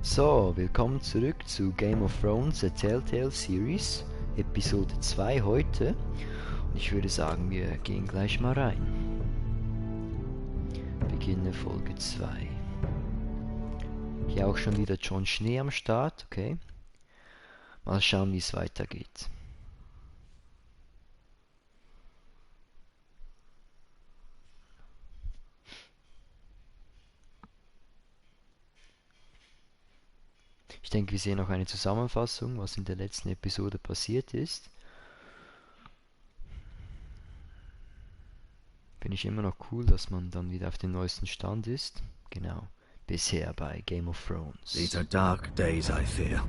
So, willkommen zurück zu Game of Thrones, der Telltale Series, Episode 2 heute. Und ich würde sagen, wir gehen gleich mal rein. Beginne Folge 2. Hier auch schon wieder John Schnee am Start, okay. Mal schauen, wie es weitergeht. Ich denke, wir sehen noch eine Zusammenfassung, was in der letzten Episode passiert ist. Finde ich immer noch cool, dass man dann wieder auf dem neuesten Stand ist. Genau, bisher bei Game of Thrones. These are dark days, I fear.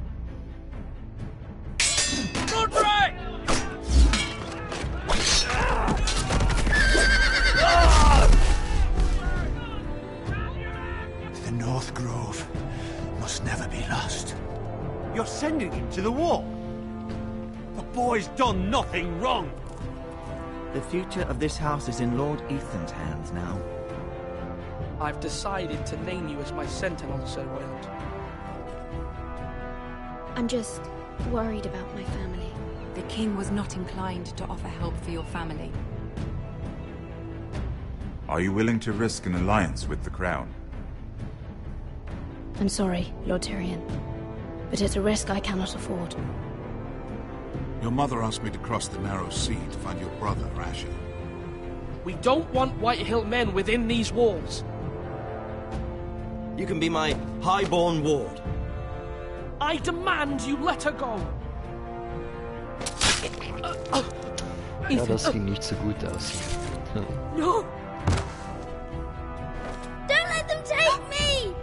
The North Grove must never be lost. You're sending him to the war? The boy's done nothing wrong. The future of this house is in Lord Ethan's hands now. I've decided to name you as my sentinel, Sir Wales. I'm just worried about my family. The king was not inclined to offer help for your family. Are you willing to risk an alliance with the crown? I'm sorry, Lord Tyrion, but it's a risk I cannot afford. Your mother asked me to cross the narrow sea to find your brother, Asher. We don't want Whitehill men within these walls. You can be my highborn ward. I demand you let her go. Ja, das ging nicht so gut aus. No! Don't let them take me!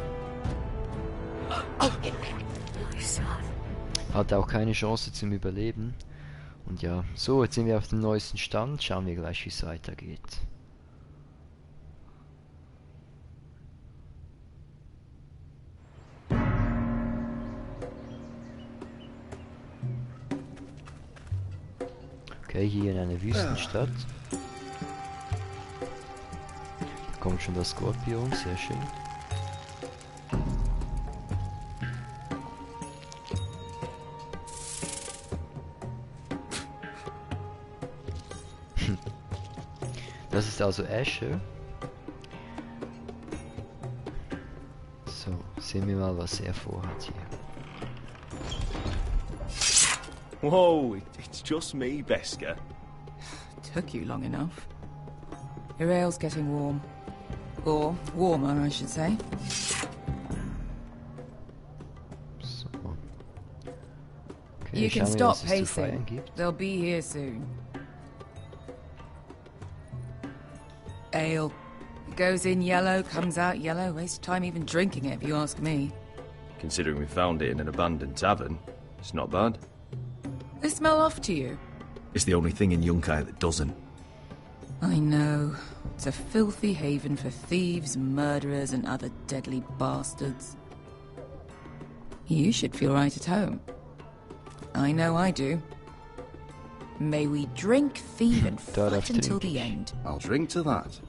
Hatte auch keine Chance zum Überleben. Und ja, so, jetzt sind wir auf dem neuesten Stand. Schauen wir gleich, wie es weitergeht. Okay, hier in einer Wüstenstadt. Hier kommt schon das Skorpion, sehr schön. Das ist also Asher. So, sehen wir mal, was er vorhat hier. Whoa, it's just me, Beska. Took you long enough. Your ale's getting warm. Or warmer, I should say. So. Okay, You can schauen wir, stop was es zu feiern pacing. gibt. They'll be here soon. Ale. It goes in yellow, comes out yellow. Waste time even drinking it, if you ask me. Considering we found it in an abandoned tavern, it's not bad. They smell off to you. It's the only thing in Yunkai that doesn't. I know. It's a filthy haven for thieves, murderers, and other deadly bastards. You should feel right at home. I know I do. May we drink, thieve, and fight until the end. I'll drink to that.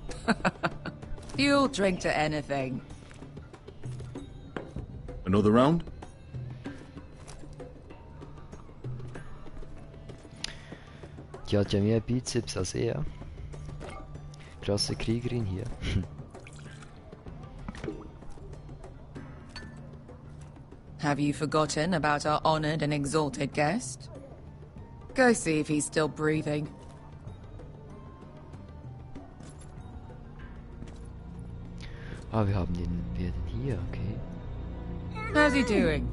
You'll drink to anything. Another round? Die hat ja mehr Bizeps als er. Krasse Kriegerin hier. Have you forgotten about our honored and exalted guest? Go see if he's still breathing. Ah, wir haben wer denn hier, okay. How's he doing?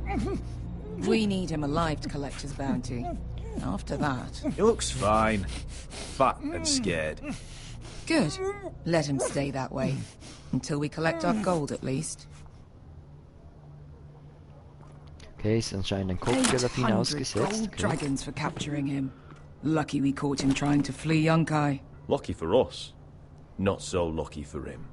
We need him alive to collect his bounty. After that... He looks fine. Fat and scared. Good. Let him stay that way. Until we collect our gold, at least. Okay, ist anscheinend ein Kopfgeld auf ihn 800 ausgesetzt. gold Okay. dragons for capturing him. Lucky we caught him trying to flee Yunkai. Lucky for us. Not so lucky for him.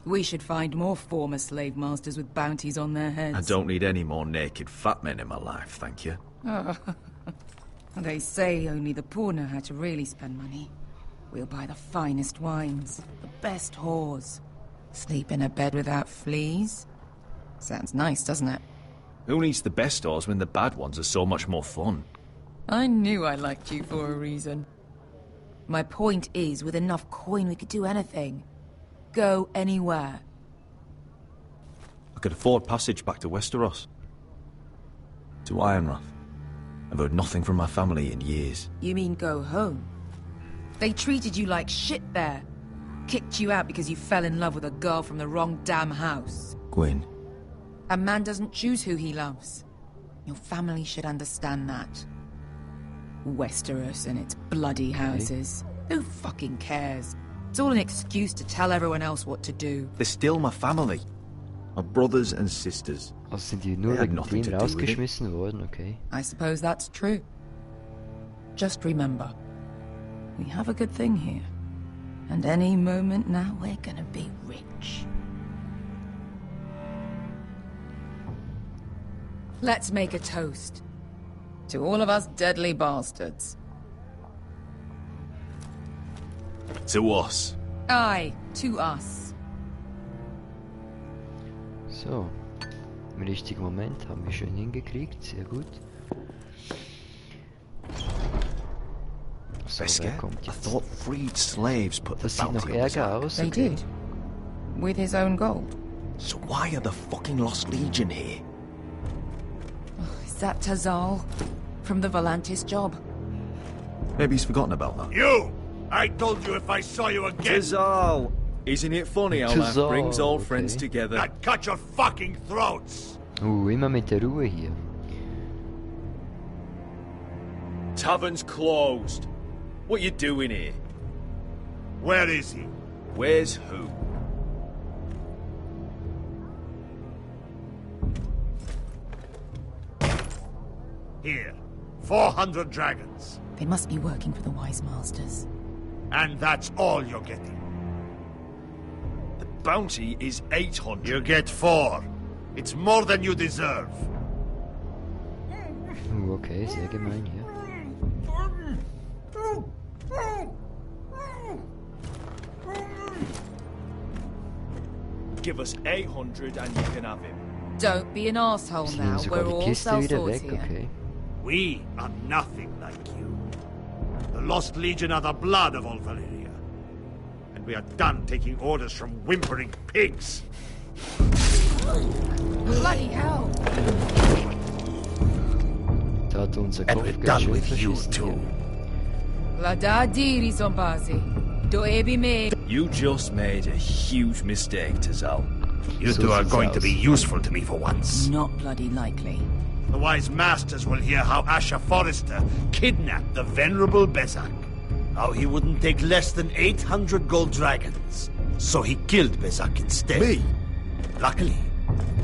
We should find more former slave masters with bounties on their heads. I don't need any more naked fat men in my life, thank you. They say only the poor know how to really spend money. We'll buy the finest wines, the best whores. Sleep in a bed without fleas. Sounds nice, doesn't it? Who needs the best stores when the bad ones are so much more fun? I knew I liked you for a reason. My point is, with enough coin we could do anything. Go anywhere. I could afford passage back to Westeros. To Ironrath. I've heard nothing from my family in years. You mean go home? They treated you like shit there. Kicked you out because you fell in love with a girl from the wrong damn house. Gwyn. A man doesn't choose who he loves. Your family should understand that. Westeros and its bloody houses. Who fucking cares? It's all an excuse to tell everyone else what to do. They're still my family. My brothers and sisters. Also sind die nur wegen dem rausgeschmissen worden, okay. I suppose that's true. Just remember, we have a good thing here. And any moment now we're gonna be rich. Let's make a toast. To all of us deadly bastards. To us. Aye, to us. So, im richtigen Moment haben wir schön hingekriegt, sehr gut. So, wer kommt I jetzt? thought freed slaves put the Das sieht noch bounty on his ärger head. aus, They okay. did. With his own gold. So why are the fucking Lost Legion here? Is that Tazal? From the Volantis job? Maybe he's forgotten about that. You! I told you if I saw you again, Tazal! Isn't it funny how life Tazal, brings old okay. friends together? I'd cut your fucking throats! Immer mit der Ruhe hier. Tavern's closed. What you doing here? Where is he? Where's who? Here. 400 dragons. They must be working for the Wise Masters. And that's all you're getting. The bounty is 800. You get 4. It's more than you deserve. Okay, sehr gemein hier. Give us 800 and you can have him. Don't be an asshole Sie now. nehmen We're sogar die all Kiste wieder sellswords weg, here. okay. We are nothing like you. The Lost Legion are the blood of all Valyria. And we are done taking orders from whimpering pigs. Bloody hell! Da hat unser And we're Kopf done schön with you verschissen too. hier. La da diri zombasi. Do ebi me. You just made a huge mistake, Tazal. You So two are sieht's going to aus. be useful to me for once. Not bloody likely. The wise masters will hear how Haus Forrester kidnapped the venerable Bezak. How he wouldn't take less than 800 gold dragons. So he killed Bezak instead. Me? Luckily,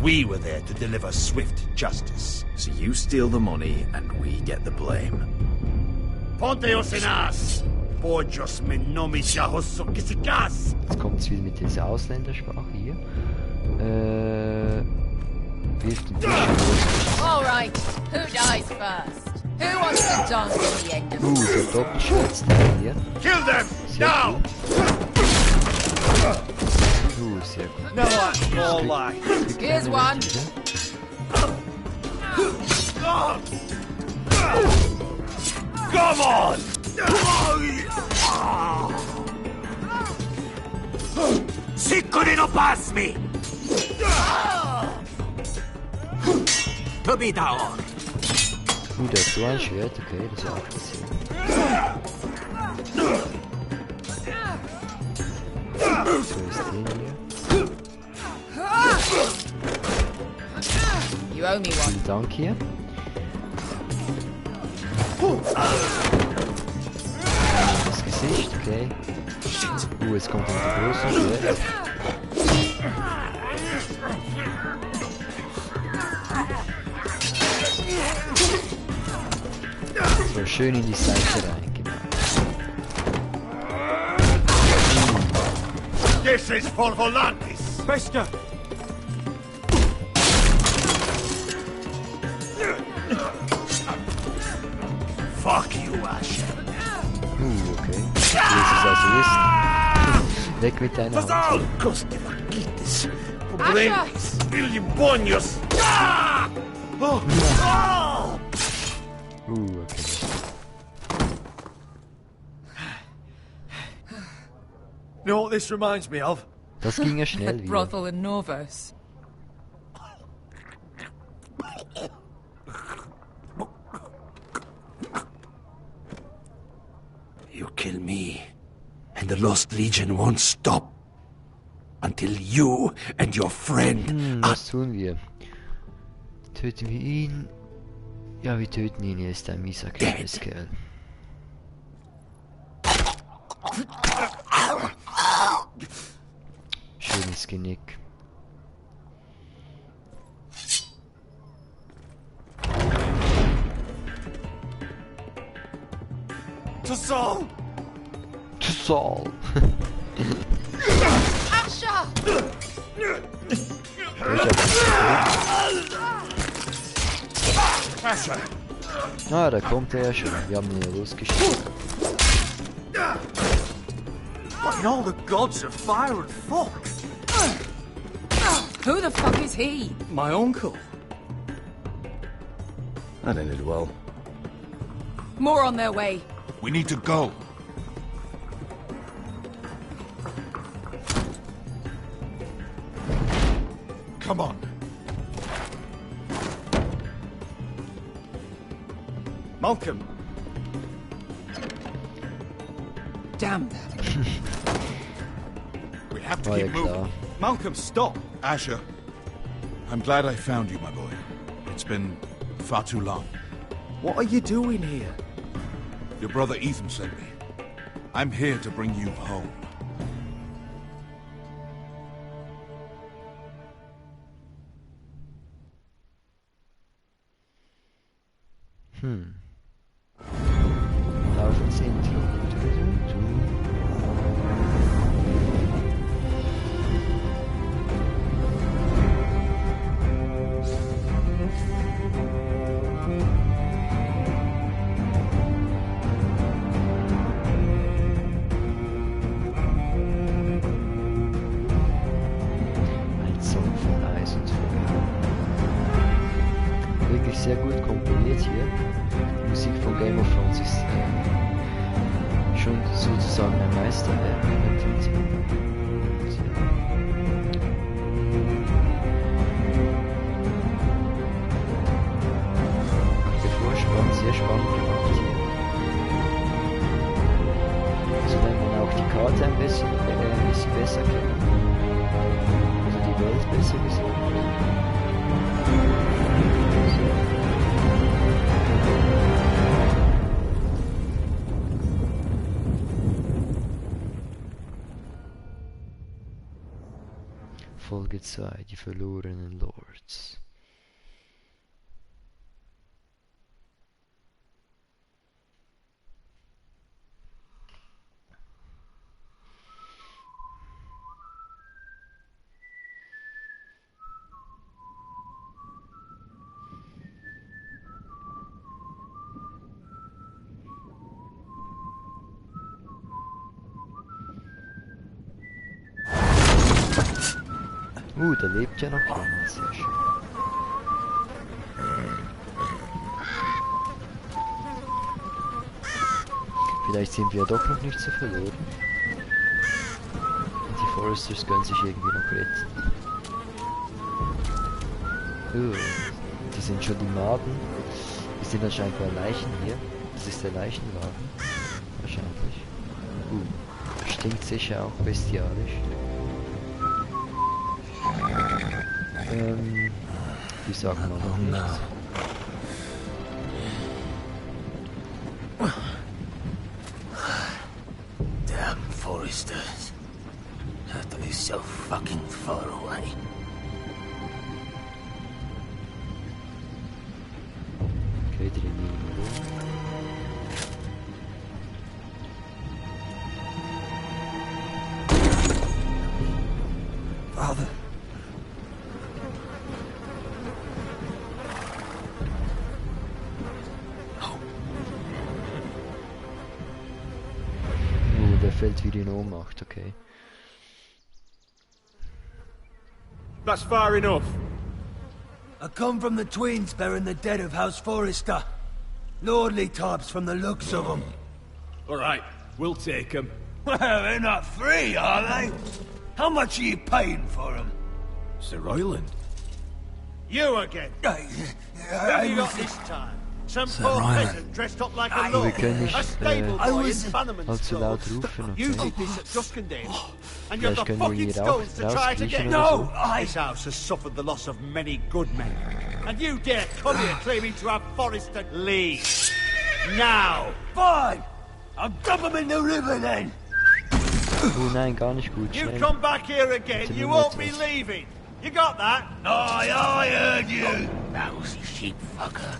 we were there to deliver swift justice. So you steal the money and we get the blame. Ponteos en as! Pojos me nomis yahosso kisikas! Jetzt kommt es wieder mit dieser Ausländersprache hier. Wirft den Tisch. All right, who dies first? Who wants to dance at the end of Der Doppelschwertsteil hier. Kill them! Sehr Now! gut. Sehr gut. No, that's more like. Here's one. Come on! Sicuri no pass me! To be down! Der hat so ein Schwert, okay, das war auch passiert. So ist den hier. You owe me one. Vielen Dank hier. Das Gesicht, okay. Jetzt kommt noch die große Schwert. So schön in die Seite reingemacht. This is for Volantis! Bester! Fuck you, Ash. Okay. Wie es also ist. Weg mit deiner Hand. Coste vaquites. Pobrenis. Bilibonios. Okay. You know what this reminds me of? Das ging ja The schnell wieder. brothel in Norvos. You kill me, and the Lost Legion won't stop until you and your friend Was tun wir? Töten wir ihn? Ja, wir töten ihn. Er ist ein mieser kleines Kerl. Schönes Genick. To Saul! To Saul! Ah, da kommt er ja schon. Wir haben ihn ja losgeschickt. What in all the gods of fire and fuck? Who the fuck is he? My uncle. That ended well. More on their way. We need to go. Come on. Malcolm. Damn that. We have to War ja keep klar. moving. Malcolm, stop! Asher, I'm glad I found you, my boy. It's been far too long. What are you doing here? Your brother Ethan sent me. I'm here to bring you home. Auf ins Intro. Ein Song von Eis und Feuer. Wirklich sehr gut komponiert hier. Die Musik von Game of Thrones ist schon sozusagen ein Meisterwerk. Sehr spannend gemacht hier. Also wenn man auch die Karte ein bisschen besser kennt. Also die Welt besser gesagt. Folge 2, die verlorenen Lords. Da lebt ja noch jemand, sehr schön. Vielleicht sind wir ja doch noch nicht so verloren. Und die Forresters können sich irgendwie noch retten. Die sind schon die Maden. Wir sind anscheinend bei Leichen hier. Das ist der Leichenwagen. Wahrscheinlich. Stinkt sicher auch bestialisch. Die sagen wir noch nichts. Damn Forresters. That is so fucking far away. Okay, drin. Father. Fällt wieder in Ohnmacht, okay. That's far enough. I come from the twins bearing the dead of Haus Forrester. Lordly types from the looks of them. All right, we'll take them. Well, they're not free, are they? How much are you paying for them? Sir Royland. You again. Who have you got this time? Some poor peasant dressed up like a Wir lord. können A nicht stable boy in Bannerman's allzu laut clothes. rufen, You okay? did this at Duskendale. And you have Vielleicht the können wir fucking hier auch stones to try it again. rauskriechen oder so. This house has suffered the loss of many good men. And you dare come here claiming to have Forrester leave. Now! Fine! I'll dump them in the river then! Oh nein, gar nicht gut. You Schnell. come back here again, Bitte you niemand won't be was. leaving. You got that? Aye, I heard you! Lousy sheep fucker.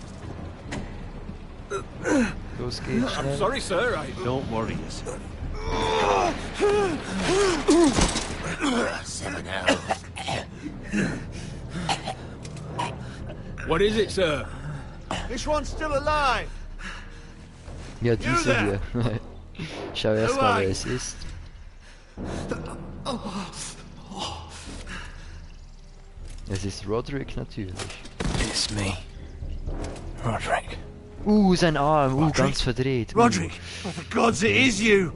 Los geht's, schnell. Sorry, sir, Don't worry yourself. 7 elves. What is it, sir? This one's still alive. Ja, diese hier. Schau erst mal, wer es ist. Es ist Roderick natürlich. It's me. Roderick. Sein Arm, ganz verdreht. Roderick, oh, for God's it is you.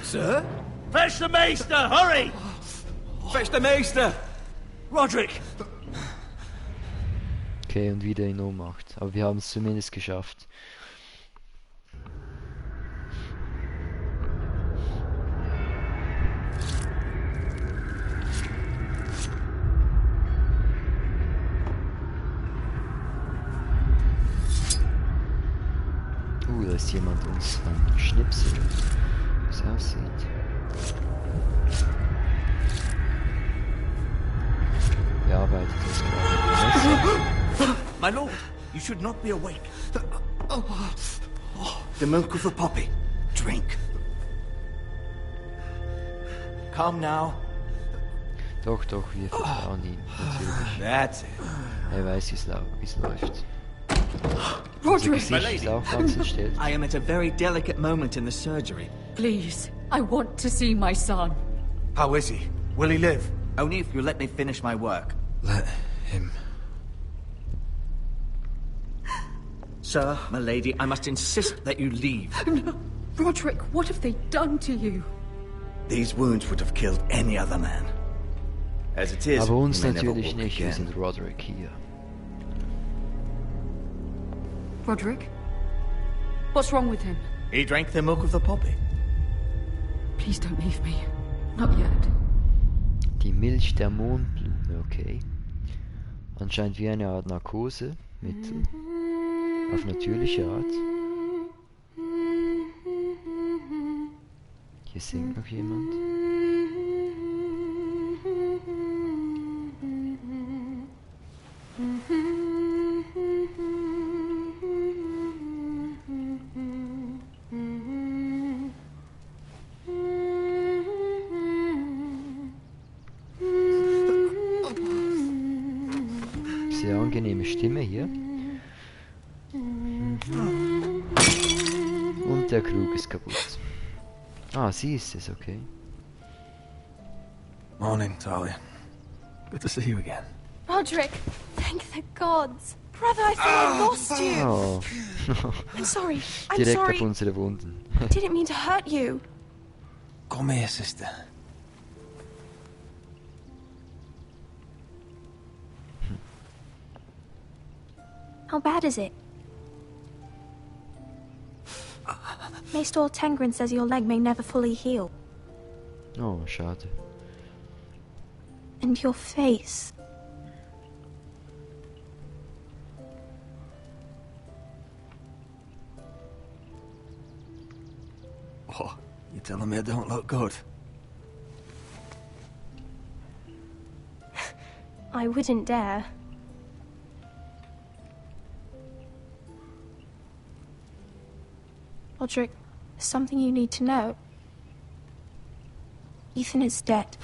Sir? Fetch the maester, hurry! Fetch the Meister! Roderick! Okay, und wieder in Ohnmacht. Aber wir haben es zumindest geschafft. Da ist jemand uns am Schnipseln, wie es aussieht. Bearbeitet das gerade. My lord, you should not be awake. The milk of the poppy. Drink. Calm now. Doch, wir vertrauen ihm, natürlich. That's it. Er weiß, wie es läuft. Roderick! My lady, auch ganz entstellt. I am at a very delicate moment in the surgery. Please, I want to see my son. How is he? Will he live? Only if you let me finish my work. Let him. Sir, my lady, I must insist that you leave. No. Roderick, what have they done to you? These wounds would have killed any other man. As it is, Aber uns you may never natürlich walk nicht, wir again. sind Roderick hier. Roderick? What's wrong with him? He drank the milk of the poppy. Please don't leave me. Not yet. Die Milch der Mohnblume, okay. Anscheinend wie eine Art Narkosemittel. Auf natürliche Art. Hier singt noch jemand. Sehr angenehme Stimme hier. Und der Krug ist kaputt. Ah, sie ist es, okay. Morning, Talia. Good to see you again. Roderick, thank the gods. Brother, I thought I lost you. Oh. I'm sorry. I'm Direkt sorry. auf unsere Wunden. Didn't mean to hurt you. Come here, sister. How bad is it? Maester Tengrin says your leg may never fully heal. Oh, schade. And your face. What? You telling me I don't look good? I wouldn't dare. Roderick, there's something you need to know. Ethan is dead.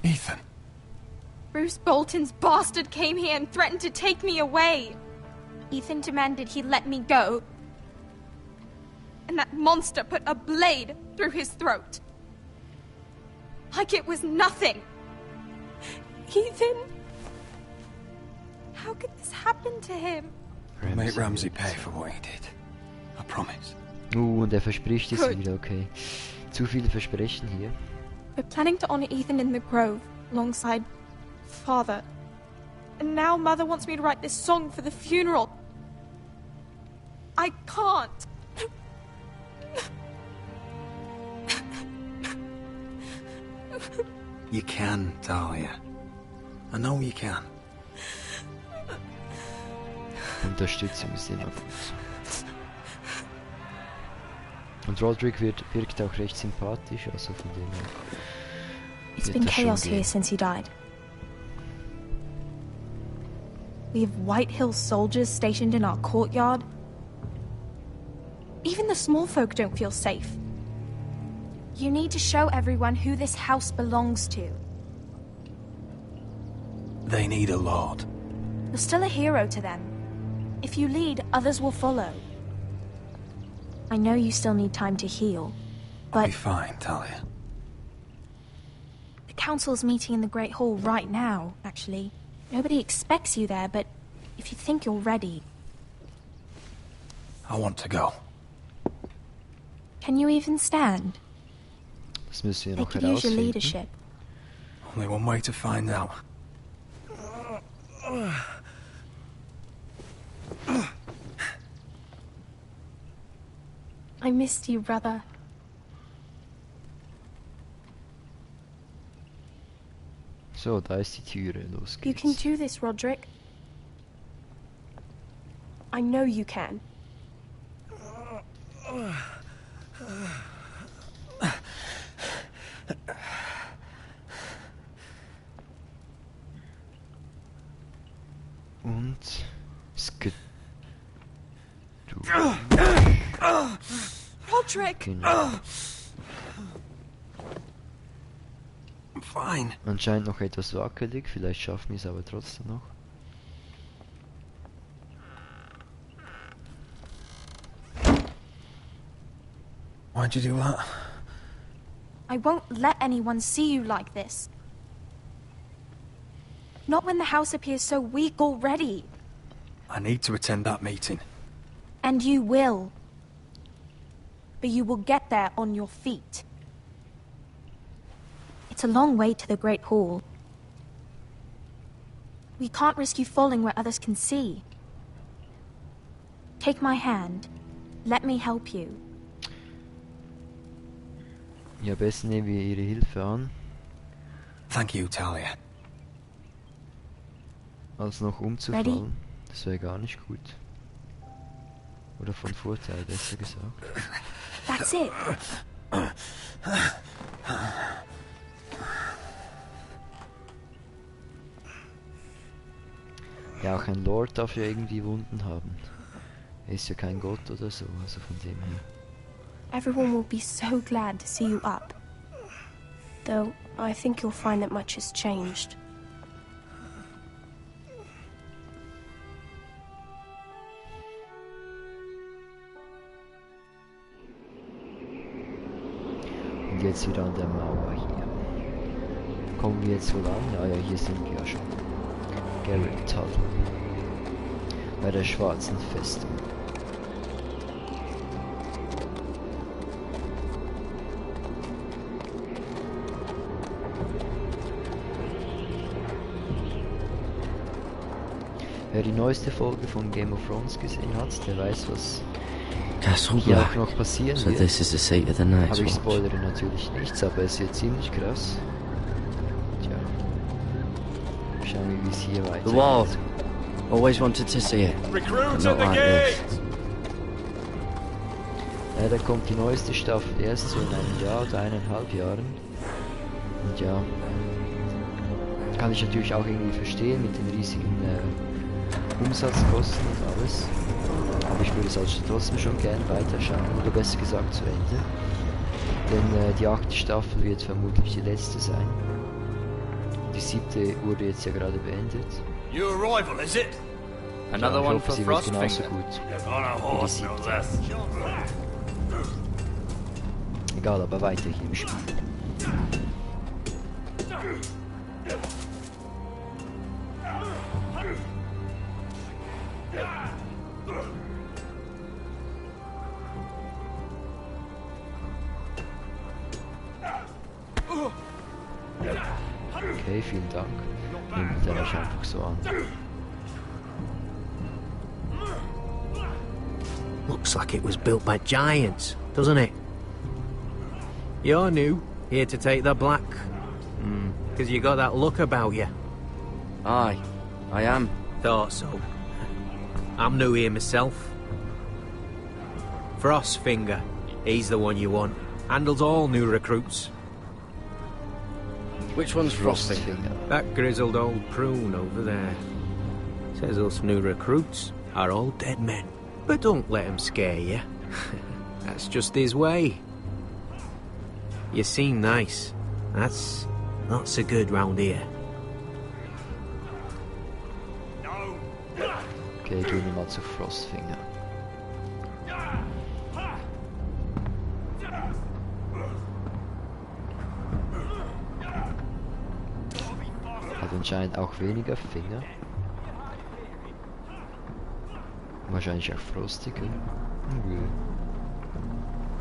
Ethan? Bruce Bolton's bastard came here and threatened to take me away. Ethan demanded he let me go. And that monster put a blade through his throat. Like it was nothing. Ethan How could this happen to him? I'll make Ramsay pay for what he did. I promise. Und er verspricht es wieder, okay. Zu viele Versprechen hier. We're planning to honor Ethan in the grove, alongside Father. And now Mother wants me to write this song for the funeral. I can't. You can, Talia. I know you can. Unterstützung ist immer gut. Und Roderick wirkt auch recht sympathisch, also von dem her. It's been chaos here since he died. We have White Hill soldiers stationed in our courtyard. Even the small folk don't feel safe. You need to show everyone who this house belongs to. They need a lord. You're still a hero to them. If you lead, others will follow. I know you still need time to heal, I'll but be fine, Talia. the council's meeting in the Great Hall right now, actually. Nobody expects you there, but if you think you're ready... I want to go. Can you even stand? Das müssen wir They noch could use your herausfinden. leadership. Only one way to find out. I missed you, brother. So, da ist die Türe, los You geht's. can do this, Roderick. I know you can. Und... Roderick! Genau. I'm fine. Anscheinend noch etwas wackelig, vielleicht schaffen wir es aber trotzdem noch. Why'd you do that? I won't let anyone see you like this. Not when the house appears so weak already. I need to attend that meeting. And you will. But you will get there on your feet. It's a long way to the Great Hall. We can't risk you falling where others can see. Take my hand. Let me help you. Ja, am besten nehmen wir ihre Hilfe an, Thank you, Talia. als noch umzufallen. Das wäre gar nicht gut. Oder von Vorteil, besser gesagt. That's it. Ja, auch ein Lord darf ja irgendwie Wunden haben. Er ist ja kein Gott oder so, also von dem her. Everyone will be so glad to see you up. Though, I think you'll find that much has changed. Und jetzt wieder an der Mauer hier. Kommen wir jetzt wohl an? Ja, ja, hier sind wir ja schon. Gerät, bei der schwarzen Festung. Wer die neueste Folge von Game of Thrones gesehen hat, der weiß, was Castle hier Black. auch noch passieren So wird. this is the seat of the Night's Aber ich Watch. spoilere natürlich nichts, aber es wird ziemlich krass. Tja. Schauen wir, wie es hier The weitergeht. wall. Always wanted to see it. But Recruits not at the like gate! this. Ja, da kommt die neueste Staffel erst so in einem Jahr oder 1,5 Jahren. Und ja, kann ich natürlich auch irgendwie verstehen mit den riesigen Umsatzkosten und alles. Aber ich würde es also trotzdem schon gern weiterschauen, oder besser gesagt zu Ende. Denn die 8. Staffel wird vermutlich die letzte sein. Die 7. wurde jetzt ja gerade beendet. Your arrival, is it? Another ich one hoffe, for sie wird genauso Frostfinger. gut You're on a wie die horse, no 7. less. Egal, aber weiter hier im Spiel. Okay, vielen Dank. Nehmen wir den euch einfach so an. Looks like it was built by giants, doesn't it? You're new, here to take the black. Because you got that look about you. Aye, I am. Thought so. I'm new here myself. Frostfinger, he's the one you want. Handles all new recruits. Which one's Frostfinger? That grizzled old prune over there. Says us new recruits are all dead men. But don't let him scare you. That's just his way. You seem nice. That's not so good round here. Okay, gehen wir mal zu Frostfinger. Hat anscheinend auch weniger Finger. Wahrscheinlich auch frostige.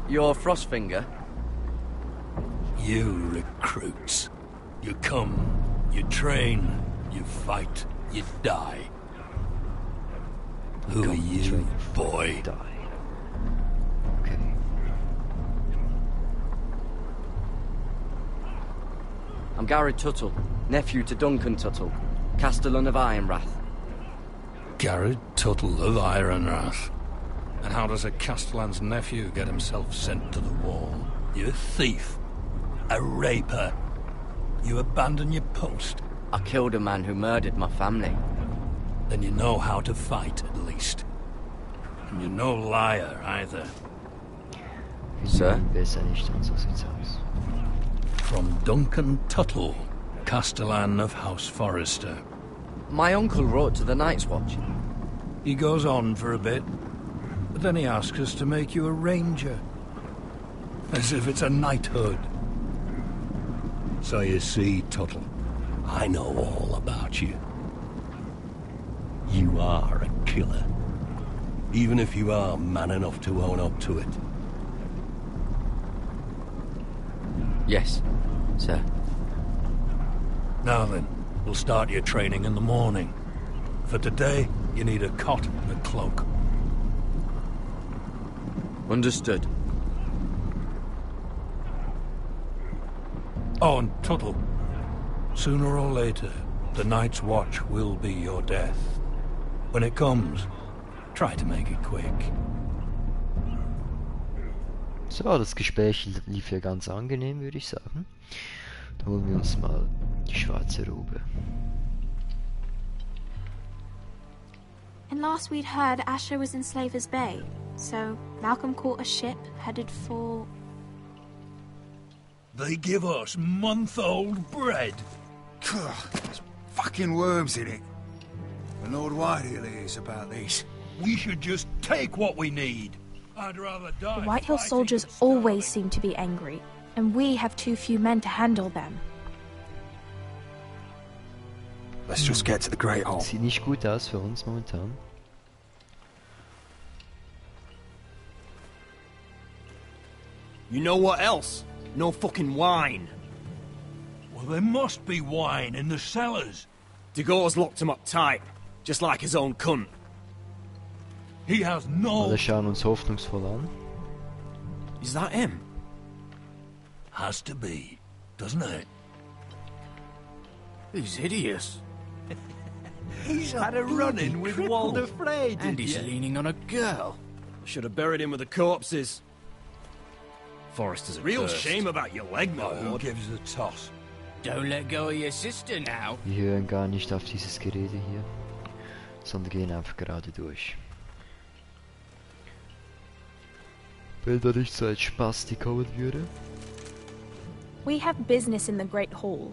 You're Frostfinger? You recruits. You come, you train, you fight, you die. Who are you, boy? Die. Okay. I'm Garrett Tuttle, nephew to Duncan Tuttle, Castellan of Ironrath. Garrett Tuttle of Ironrath. And how does a Castellan's nephew get himself sent to the wall? You thief. A raper. You abandon your post. I killed a man who murdered my family. Then you know how to fight, at least. And you're no liar, either. Sir? Besser nicht, und so sieht's aus. From Duncan Tuttle, Castellan of Haus Forrester. My uncle wrote to the Night's Watch. He goes on for a bit, but then he asks us to make you a ranger. As if it's a knighthood. So you see, Tuttle, I know all about you. You are a killer. Even if you are man enough to own up to it. Yes, sir. Now then, we'll start your training in the morning. For today, you need a cot and a cloak. Understood. Oh, and Tuttle, sooner or later, the Night's Watch will be your death. When it comes, try to make it quick. So, das Gespräch lief ja ganz angenehm, würde ich sagen. Dann holen wir uns mal die schwarze Robe. And last we'd heard, Asher was in Slaver's Bay. So Malcolm caught a ship headed for... They give us month-old bread. There's fucking worms in it. The Lord Whitehill is about these. We should just take what we need. I'd rather die. The Whitehill soldiers always seem to be angry, and we have too few men to handle them. Let's just get to the Great Hall. Sieht nicht gut aus für uns momentan. You know what else? No fucking wine. Well, there must be wine in the cellars. Degor's locked him up tight, just like his own cunt. He has no... Alle schauen uns hoffnungsvoll an. Is that him? Has to be, doesn't it? He's hideous. He's had a run-in with Walder Frey, And he's leaning on a girl. Should have buried him with the corpses. Forrester's a Real cursed. shame about your leg, my Who lord. gives a toss? Don't let go of your sister now. Wir hören gar nicht auf dieses Gerede hier, sondern gehen einfach gerade durch. Wenn da nicht so ein Spasti kommen würde. We have business in the Great Hall.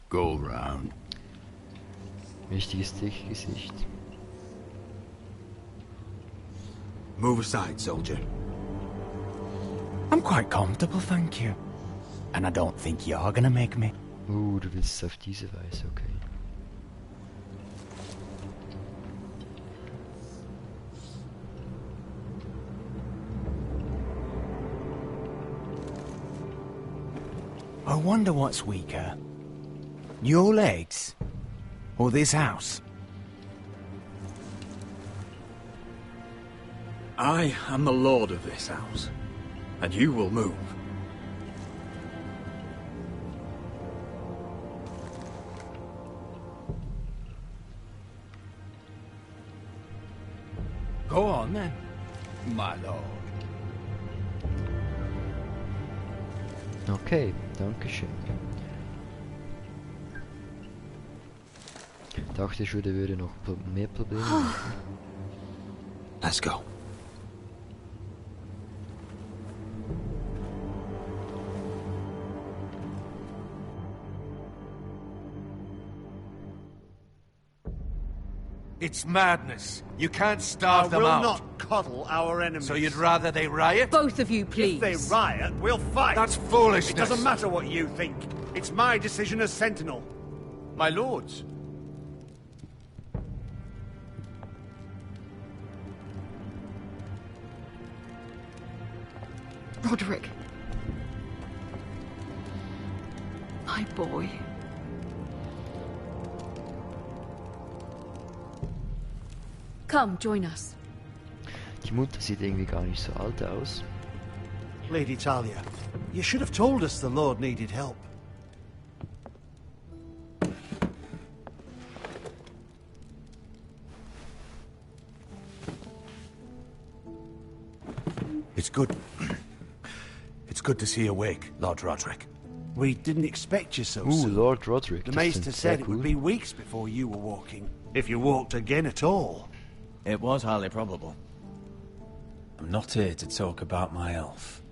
Go round. Wichtiges Gesicht. Move aside, soldier. I'm quite comfortable, thank you. And I don't think you're gonna make me. Du willst es auf diese Weise, okay. I wonder what's weaker. Your legs? Or this house? I am the lord of this house, and you will move. Go on then, my lord. Okay, danke schön. Dachte schon, der würde noch mehr Probleme haben. Let's go. It's madness. You can't starve them out. I will not coddle our enemies. So you'd rather they riot? Both of you, please. If they riot, we'll fight. That's foolishness. It doesn't matter what you think. It's my decision as Sentinel. My lords. Roderick. My boy. Come, join us. Die Mutter sieht irgendwie gar nicht so alt aus. Lady Talia, you should have told us the Lord needed help. It's good. It's good to see you awake, Lord Roderick. We didn't expect you so Ooh, soon. Lord Roderick. The das Maester klingt said sehr it would cool. be weeks before you were walking. If you walked again at all. It was highly probable. I'm not here to talk about my elf.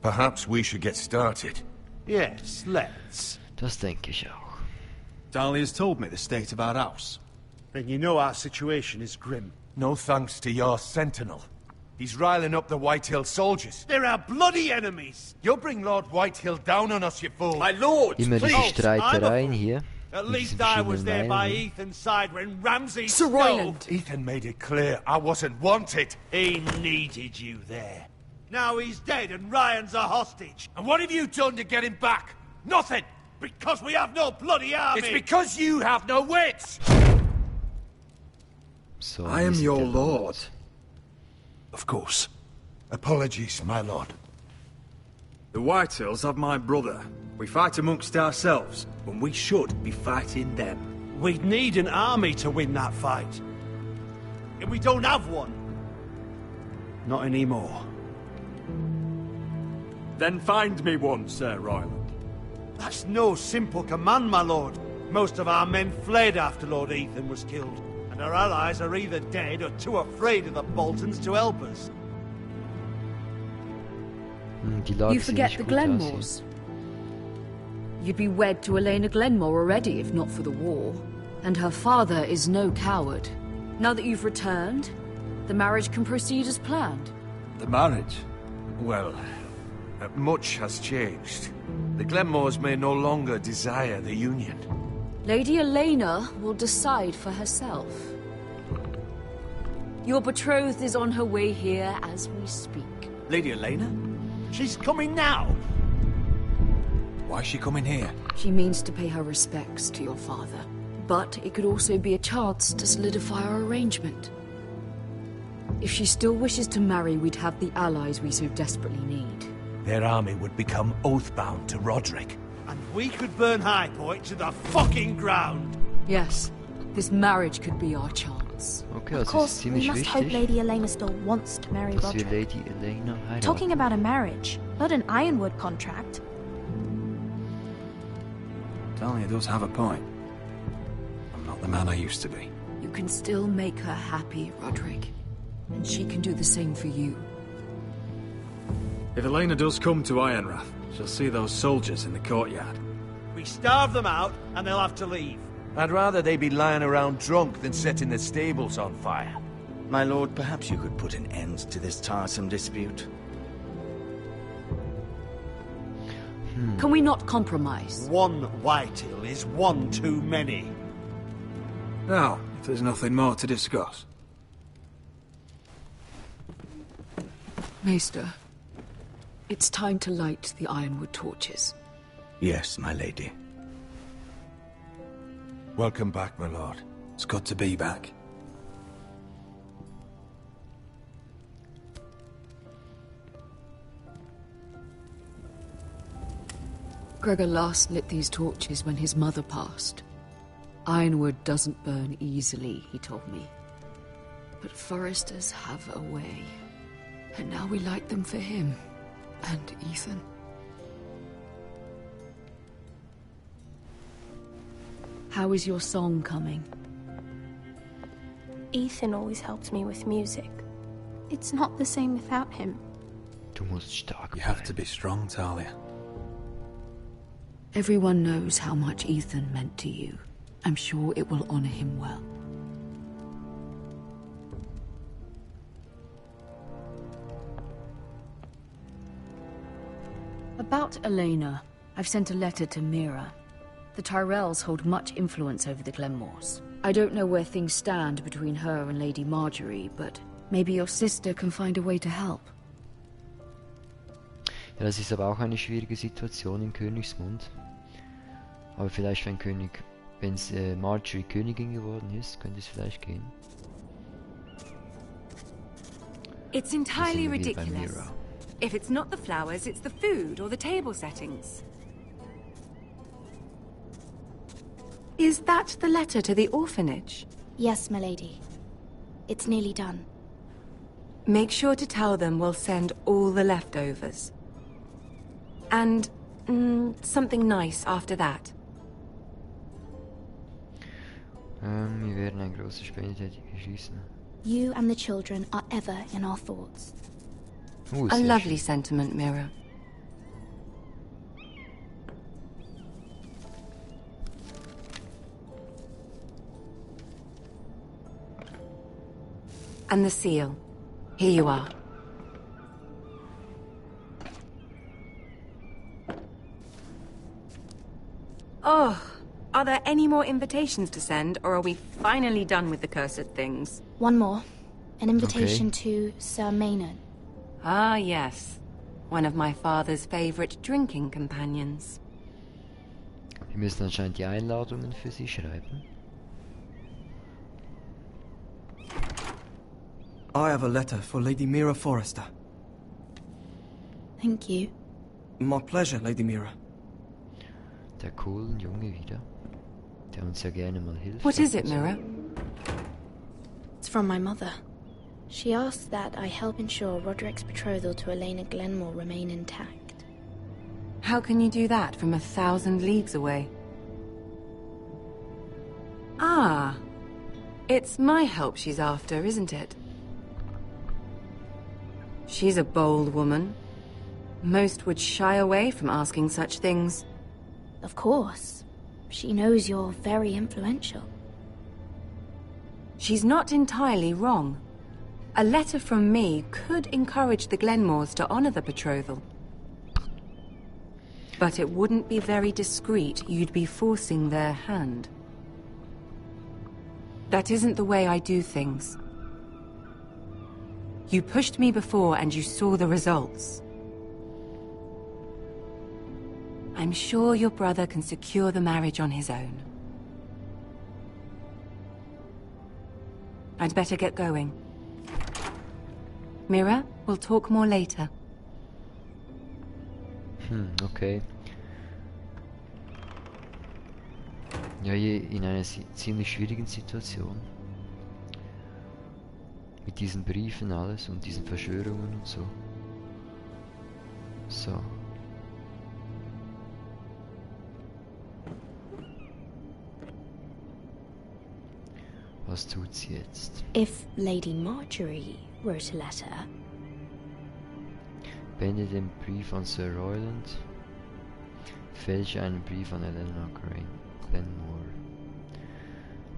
Perhaps we should get started. Yes, let's. Das denke ich auch. Dahlia's told me the state of our house. Then you know our situation is grim. No thanks to your sentinel. He's riling up the Whitehill soldiers. They're our bloody enemies! You'll bring Lord Whitehill down on us, you fool! My lord! Immer diese please, Streitereien hier. At mit least diesen I was verschiedenen there by Meinungen. Ethan's side when Ramsay Sir Royland. Ethan made it clear I wasn't wanted. He needed you there. Now he's dead and Ryan's a hostage. And what have you done to get him back? Nothing! Because we have no bloody army! It's because you have no wits! So, I am wie sieht your der lord. Of course. Apologies, my lord. The Whitehills have my brother. We fight amongst ourselves, when we should be fighting them. We'd need an army to win that fight. And we don't have one. Not anymore. Then find me one, Sir Royland. That's no simple command, my lord. Most of our men fled after Lord Ethan was killed, and our allies are either dead or too afraid of the Boltons to help us. Die Lage You sieht forget nicht the gut aus hier. Glenmores. You'd be wed to Elena Glenmore already if not for the war. And her father is no coward. Now that you've returned, the marriage can proceed as planned. The marriage? Well, much has changed. The Glenmores may no longer desire the union. Lady Elena will decide for herself. Your betrothed is on her way here as we speak. Lady Elena? She's coming now. Why is she coming here? She means to pay her respects to your father. But it could also be a chance to solidify our arrangement. If she still wishes to marry, we'd have the allies we so desperately need. Their army would become oath-bound to Roderick. And we could burn High Point to the fucking ground. Yes, this marriage could be our chance. Okay, Of also course, ist we ziemlich must hope wichtig, Lady Elena still wants to marry dass wir Roderick. Lady Elena heiraten. Talking about a marriage, not an Ironwood contract. Dahlia does have a point. I'm not the man I used to be. You can still make her happy, Roderick. And she can do the same for you. If Elena does come to Ironrath, she'll see those soldiers in the courtyard. We starve them out, and they'll have to leave. I'd rather they be lying around drunk than setting the stables on fire. My lord, perhaps you could put an end to this tiresome dispute. Can we not compromise? One Whitehill is one too many. Now, if there's nothing more to discuss. Maester, It's time to light the ironwood torches. Yes, my lady. Welcome back, my lord. It's good to be back. Gregor last lit these torches when his mother passed. Ironwood doesn't burn easily, he told me. But Forresters have a way. And now we light them for him. And Ethan. How is your song coming? Ethan always helps me with music. It's not the same without him. Du musst stark You have to be strong, Talia. Everyone knows how much Ethan meant to you. I'm sure it will honor him well. About Elena, I've sent a letter to Mira. The Tyrells hold much influence over the Glenmores. I don't know where things stand between her and Lady Marjorie, but maybe your sister can find a way to help. Ja, das ist aber auch eine schwierige Situation in Königsmund. Aber vielleicht, wenn Marjorie Königin geworden ist, könnte es vielleicht gehen. It's entirely ridiculous. If it's not the flowers, it's the food or the table settings. Is that the letter to the orphanage? Yes, my lady. It's nearly done. Make sure to tell them we'll send all the leftovers. And something nice after that. Wir werden eine große Spende schließen. You and the children are ever in our thoughts. A lovely sentiment, Mira. And the seal. Here you are. Oh, are there any more invitations to send, or are we finally done with the cursed things? One more. An invitation to Sir Maynard. Ah, yes. One of my father's favorite drinking companions. Wir müssen anscheinend die Einladungen für sie schreiben. I have a letter for Lady Mira Forrester. Thank you. My pleasure, Lady Mira. Der coolen Junge wieder, der uns ja gerne mal hilft. What is it, Mira? It's from my mother. She asks that I help ensure Roderick's betrothal to Elena Glenmore remain intact. How can you do that from 1,000 leagues away? Ah, it's my help she's after, isn't it? She's a bold woman. Most would shy away from asking such things. Of course. She knows you're very influential. She's not entirely wrong. A letter from me could encourage the Glenmores to honor the betrothal. But it wouldn't be very discreet. You'd be forcing their hand. That isn't the way I do things. You pushed me before and you saw the results. I'm sure your brother can secure the marriage on his own. I'd better get going. Mira, we'll talk more later. Okay. Ja, hier in einer ziemlich schwierigen Situation. Mit diesen Briefen alles und diesen Verschwörungen und so. So. Was tut sie jetzt? If Lady Marjorie wrote a letter... Bende den Brief an Sir Royland. Fälsche einen Brief an Elena Glenmore.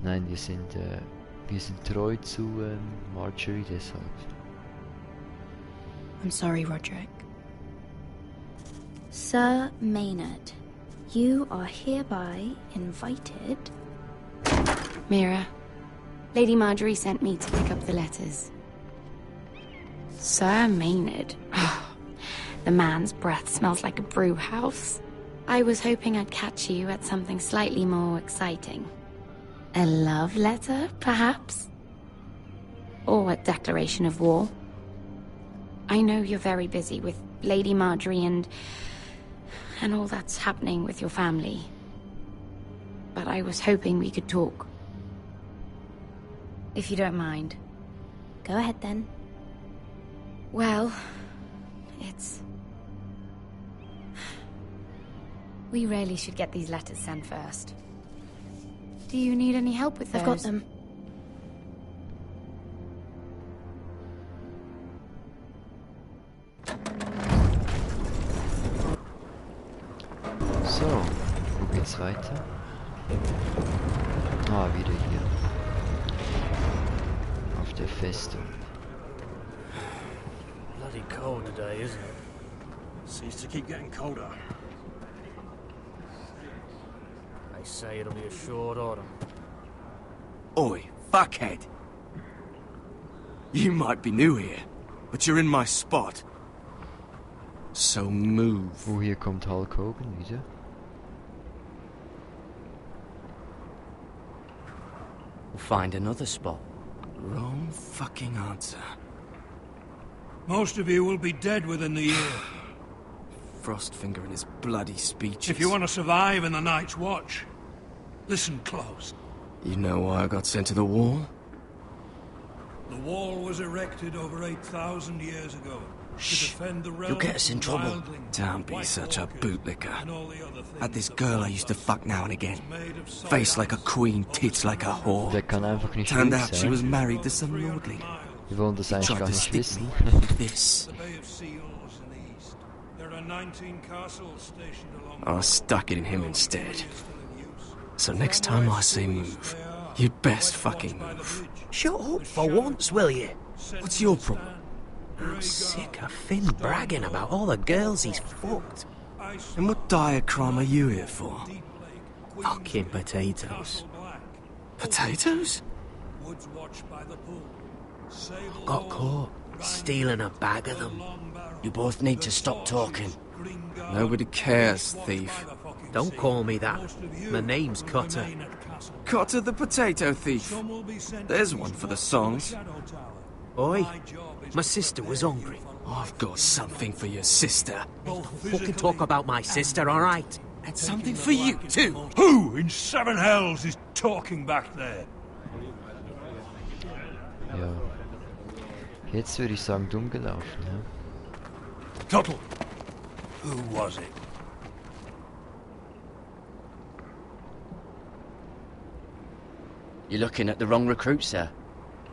Nein, wir sind treu zu Marjorie deshalb. I'm sorry, Roderick. Sir Maynard, you are hereby invited... Mira, Lady Marjorie sent me to pick up the letters. Sir Maynard. The man's breath smells like a brew house. I was hoping I'd catch you at something slightly more exciting. A love letter, perhaps? Or a declaration of war? I know you're very busy with Lady Marjorie and all that's happening with your family. But I was hoping we could talk. If you don't mind. Go ahead then. Well, we really should get these letters sent first. Do you need any help with those? I've got them. So, wo geht's weiter? Ah, wieder hier. Auf der Festung. Bloody cold today, isn't it? Seems to keep getting colder. They say it'll be a short autumn. Oi, fuckhead. You might be new here, but you're in my spot. So move. Oh, hier kommt Hulk Hogan wieder. We'll find another spot. Wrong fucking answer. Most of you will be dead within the year. Frostfinger and his bloody speeches. If you want to survive in the Night's Watch, listen close. You know why I got sent to the wall? The wall was erected over 8,000 years ago to defend the realm. You'll get us in trouble. Don't be such a bootlicker. Had this girl I used to fuck now and again. Face like a queen, tits like a whore. Der kann einfach nicht Turned ruhig out she sein. was married to some lordling. Wir wollen das eigentlich gar nicht wissen. This. I stuck it in him instead. So next time I say move, you'd best fucking move. Shut up for once, will you? What's your problem? I'm sick of Finn bragging about all the girls he's fucked. And what dire crime are you here for? Fucking potatoes. Potatoes? Got caught stealing a bag of them. You both need to stop talking. Nobody cares, thief. Don't call me that. My name's Cutter. Cutter the potato thief. There's one for the songs. Oi, my sister was hungry. I've got something for your sister. Don't fucking talk about my sister, alright? And something for you, too. Who in seven hells is talking back there? Ja. Jetzt würde ich sagen, dumm gelaufen, ja. Tuttle. Who was it? You're looking at the wrong recruit, sir.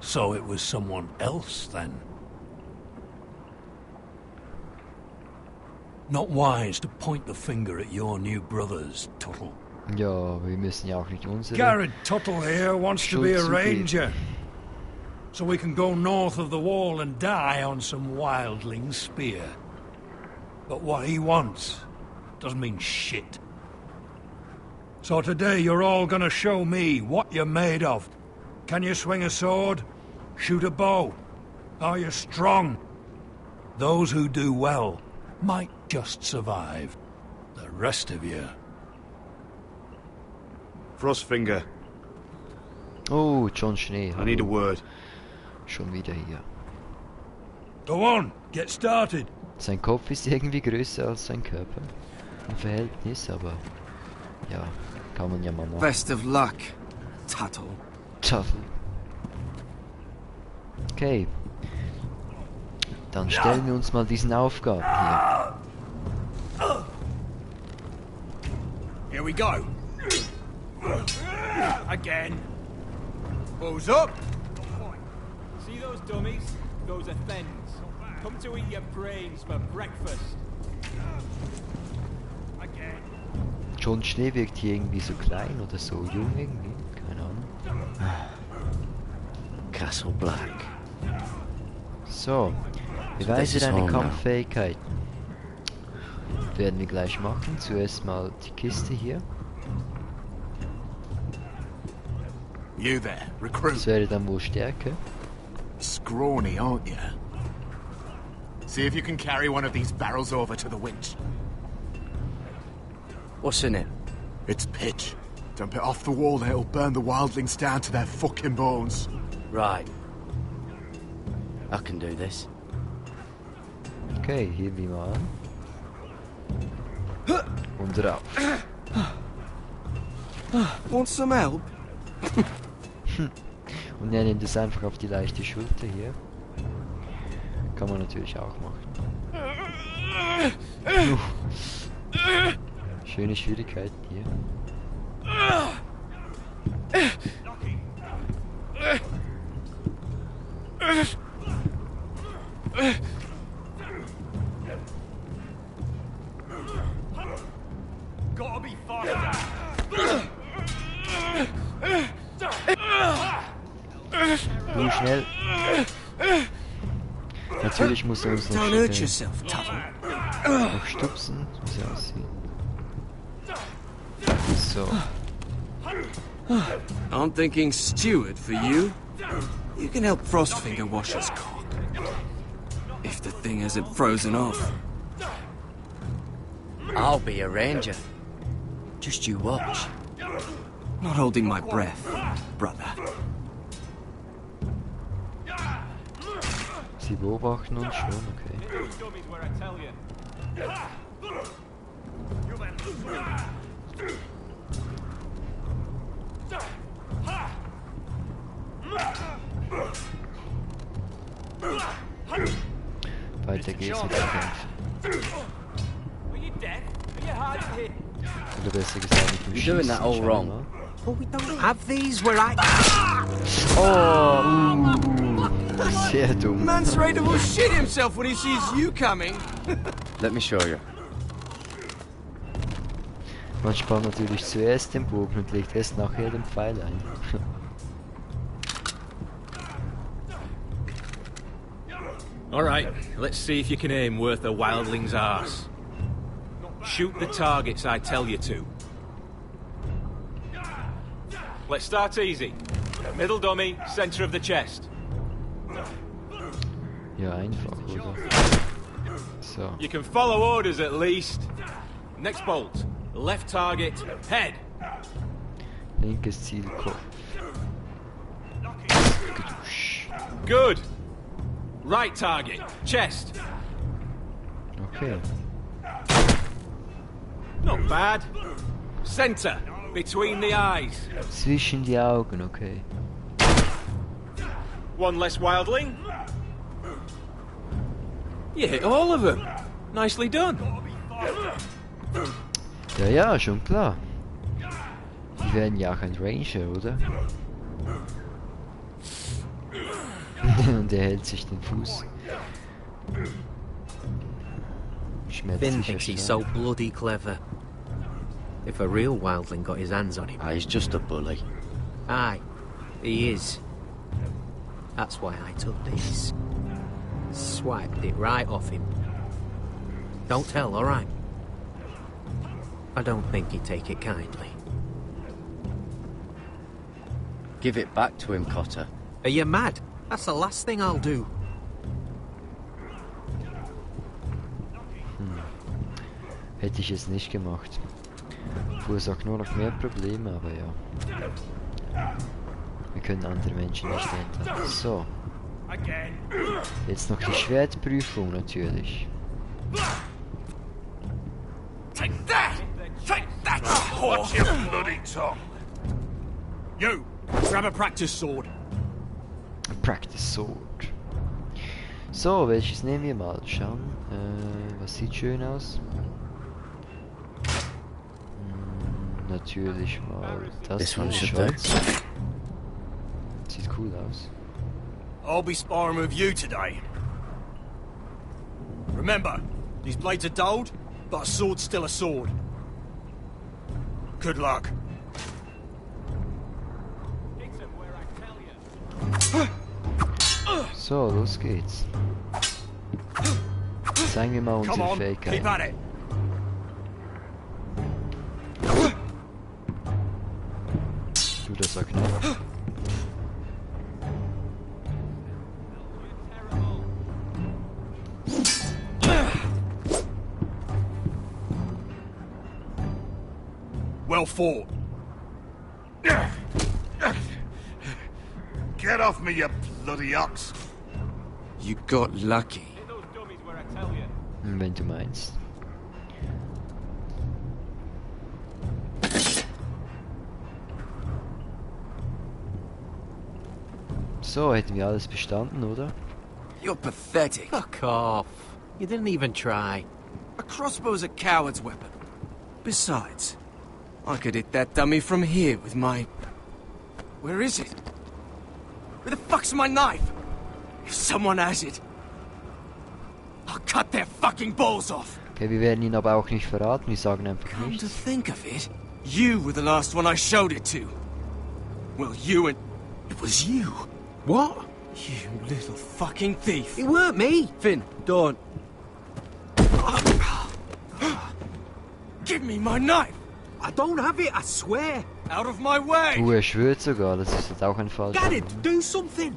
So it was someone else, then? Not wise to point the finger at your new brothers, Tuttle. Ja, wir müssen ja auch nicht unsere... Garrett Tuttle here wants to be a Schuld zugeben. ranger. So we can go north of the wall and die on some wildling spear. But what he wants doesn't mean shit. So today you're all gonna show me what you're made of. Can you swing a sword? Shoot a bow? Are you strong? Those who do well might just survive. The rest of you... Frostfinger. Oh, John Schnee. I need a word. Schon wieder hier. Go on, get started. Sein Kopf ist irgendwie größer als sein Körper. Im Verhältnis, aber... Ja, kann man ja mal machen. Best of luck, Tuttle. Tuttle. Okay. Dann stellen wir uns mal diesen Aufgaben hier. Here we go. Again. Balls up. See those dummies? Those are thens. Come to eat your brains for breakfast. Again. John Schnee wirkt hier irgendwie so klein oder so jung irgendwie. Keine Ahnung. Castle Black. So. Beweise deine Kampffähigkeiten. Werden wir gleich machen. Zuerst mal die Kiste hier. You there, recruit. Das wäre dann wohl Stärke. Scrawny, aren't you? See if you can carry one of these barrels over to the winch. What's in it? It's pitch. Dump it off the wall and it'll burn the wildlings down to their fucking bones. Right. I can do this. Okay, heben wir mal an. Und drauf. Want some help? Und er nimmt es einfach auf die leichte Schulter hier. Kann man natürlich auch machen. Schöne Schwierigkeiten hier. Gotta be faster. Du schnell. Natürlich muss er uns noch stupsen, wie es aussieht. So. I'm thinking steward for you. You can help Frostfinger wash his cock. If the thing hasn't frozen off. I'll be a ranger. Just you watch. Not holding my breath, brother. Sie beobachten uns schon, okay. Weiter geht's mit den Kämpfen. Oder besser gesagt mit dem You're doing that all wrong. But we don't have these where I... Oh! Sehr dumm. Man's Raider will shit himself when he sees you coming. Let me show you. Man spannt natürlich zuerst den Bogen und legt erst nachher den Pfeil ein. Alright, let's see if you can aim worth a wildling's arse. Shoot the targets I tell you to. Let's start easy. Middle dummy, center of the chest. Ja, einfach, oder? So. You can follow orders at least. Next bolt. Left target, head. Linkes Ziel, Kopf. Good. Right target, chest. Okay. Not bad. Center, between the eyes. Zwischen die Augen, okay. One less wildling. You hit all of them. Nicely done. Ja, ja, schon klar. Die werden ja auch ein Ranger, oder? Und er hält sich den Fuß. Finn thinks he's so bloody clever. If a real wildling got his hands on him... He's just a bully. Aye, he is. That's why I took these. Swiped it right off him. Don't tell, alright? I don't think he'd take it kindly. Give it back to him, Cotter. Are you mad? That's the last thing I'll do. Hätte ich es nicht gemacht. Verursacht nur noch mehr Probleme, aber ja. Wir können andere Menschen nicht ändern. So. Jetzt noch die Schwertprüfung natürlich. Take that! Take that! Watch your bloody tongue! You! Grab a practice sword. A practice sword. So, welches nehmen wir mal? Schauen. Was sieht schön aus? Natürlich mal das. This one should do. Sieht cool aus. I'll be sparring with you today. Remember, these blades are dulled, but a sword's still a sword. Good luck. So, los geht's. Zeigen wir mal unsere Fähigkeiten. Du, das war knapp. Well fought. Get off me, you bloody ox. You got lucky. Wenn du meinst. So, hätten wir alles bestanden, oder? You're pathetic. Fuck off. You didn't even try. A crossbow's a coward's weapon. Besides, I could hit that dummy from here with my... Where is it? Where the fuck's my knife? If someone has it, I'll cut their fucking balls off. Okay, wir werden ihn aber auch nicht verraten, wir sagen einfach Come to nichts. think of it, you were the last one I showed it to. Well, you and... It was you. What? You little fucking thief. It weren't me. Finn, don't. Give me my knife. I don't have it, I swear. Out of my way. Er schwört sogar, das ist jetzt auch ein Fall. Garrett, do something.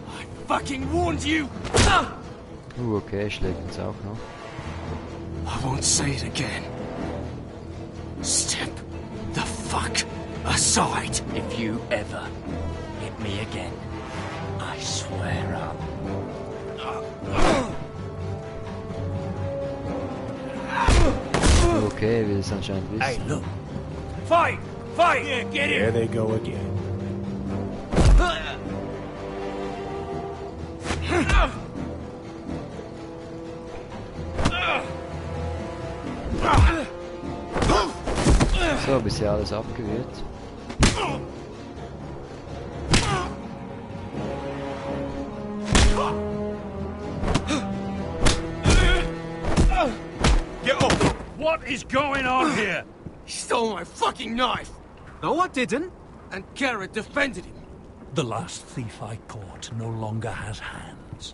I fucking warned you. Okay, er schlägt uns auch noch. I won't say it again. Step the fuck aside. If you ever hit me again, I swear up. Okay, wie es anscheinend wissen. Hey, look. Fight! Fight! Yeah, get There in! they go again. So, bisher alles abgewehrt. Get up! What is going on here? He stole my fucking knife. No, I didn't. And Garrett defended him. The last thief I caught no longer has hands.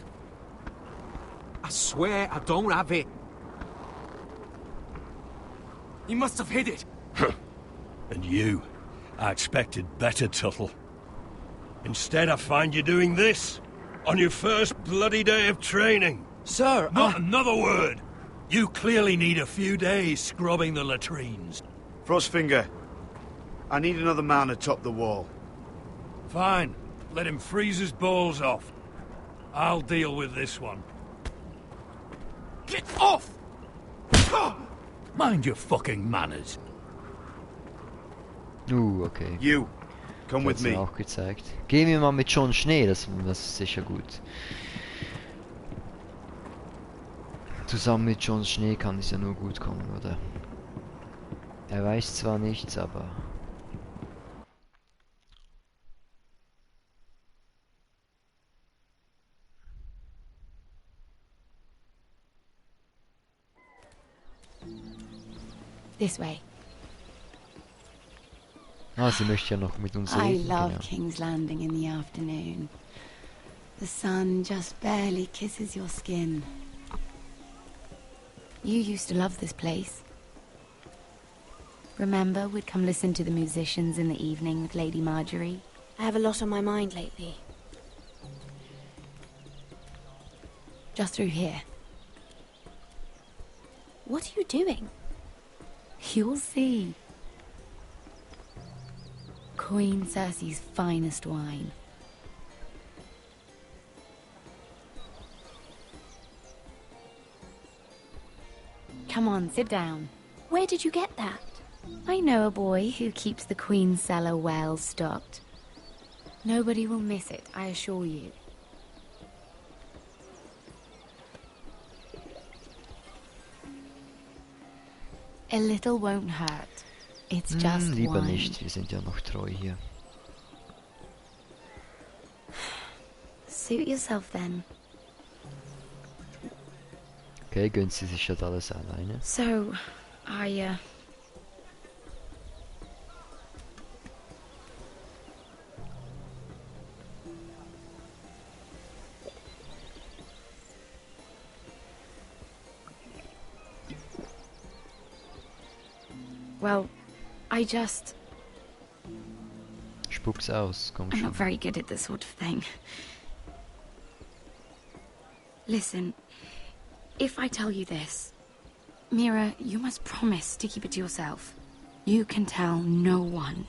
I swear I don't have it. He must have hid it. And you? I expected better, Tuttle. Instead, I find you doing this on your first bloody day of training. Sir, Not another word! You clearly need a few days scrubbing the latrines. Frostfinger, I need another man to top the wall. Fine. Let him freeze his balls off. I'll deal with this one. Get off! Mind your fucking manners. Okay. You, come with me. Auch gezeigt. Gehen wir mal mit John Schnee, das ist sicher gut. Zusammen mit John Schnee kann es ja nur gut kommen, oder? Er weiß zwar nichts, aber... This way. Ah, sie möchte ja noch mit uns I reden. love Genau. King's Landing in the afternoon. The sun just barely kisses your skin. You used to love this place. Remember, we'd come listen to the musicians in the evening with Lady Marjorie? I have a lot on my mind lately. Just through here. What are you doing? You'll see. Queen Cersei's finest wine. Come on, sit down. Where did you get that? I know a boy who keeps the Queen's cellar well stocked. Nobody will miss it, I assure you. A little won't hurt. It's just Lieber wine. nicht, wir sind ja noch treu hier. Suit yourself then. Okay, gönnt sie sich das alles alleine. So, well, I just... Spuck's aus, komm I'm schon. not very good at this sort of thing. Listen, if I tell you this, Mira, you must promise to keep it to yourself. You can tell no one.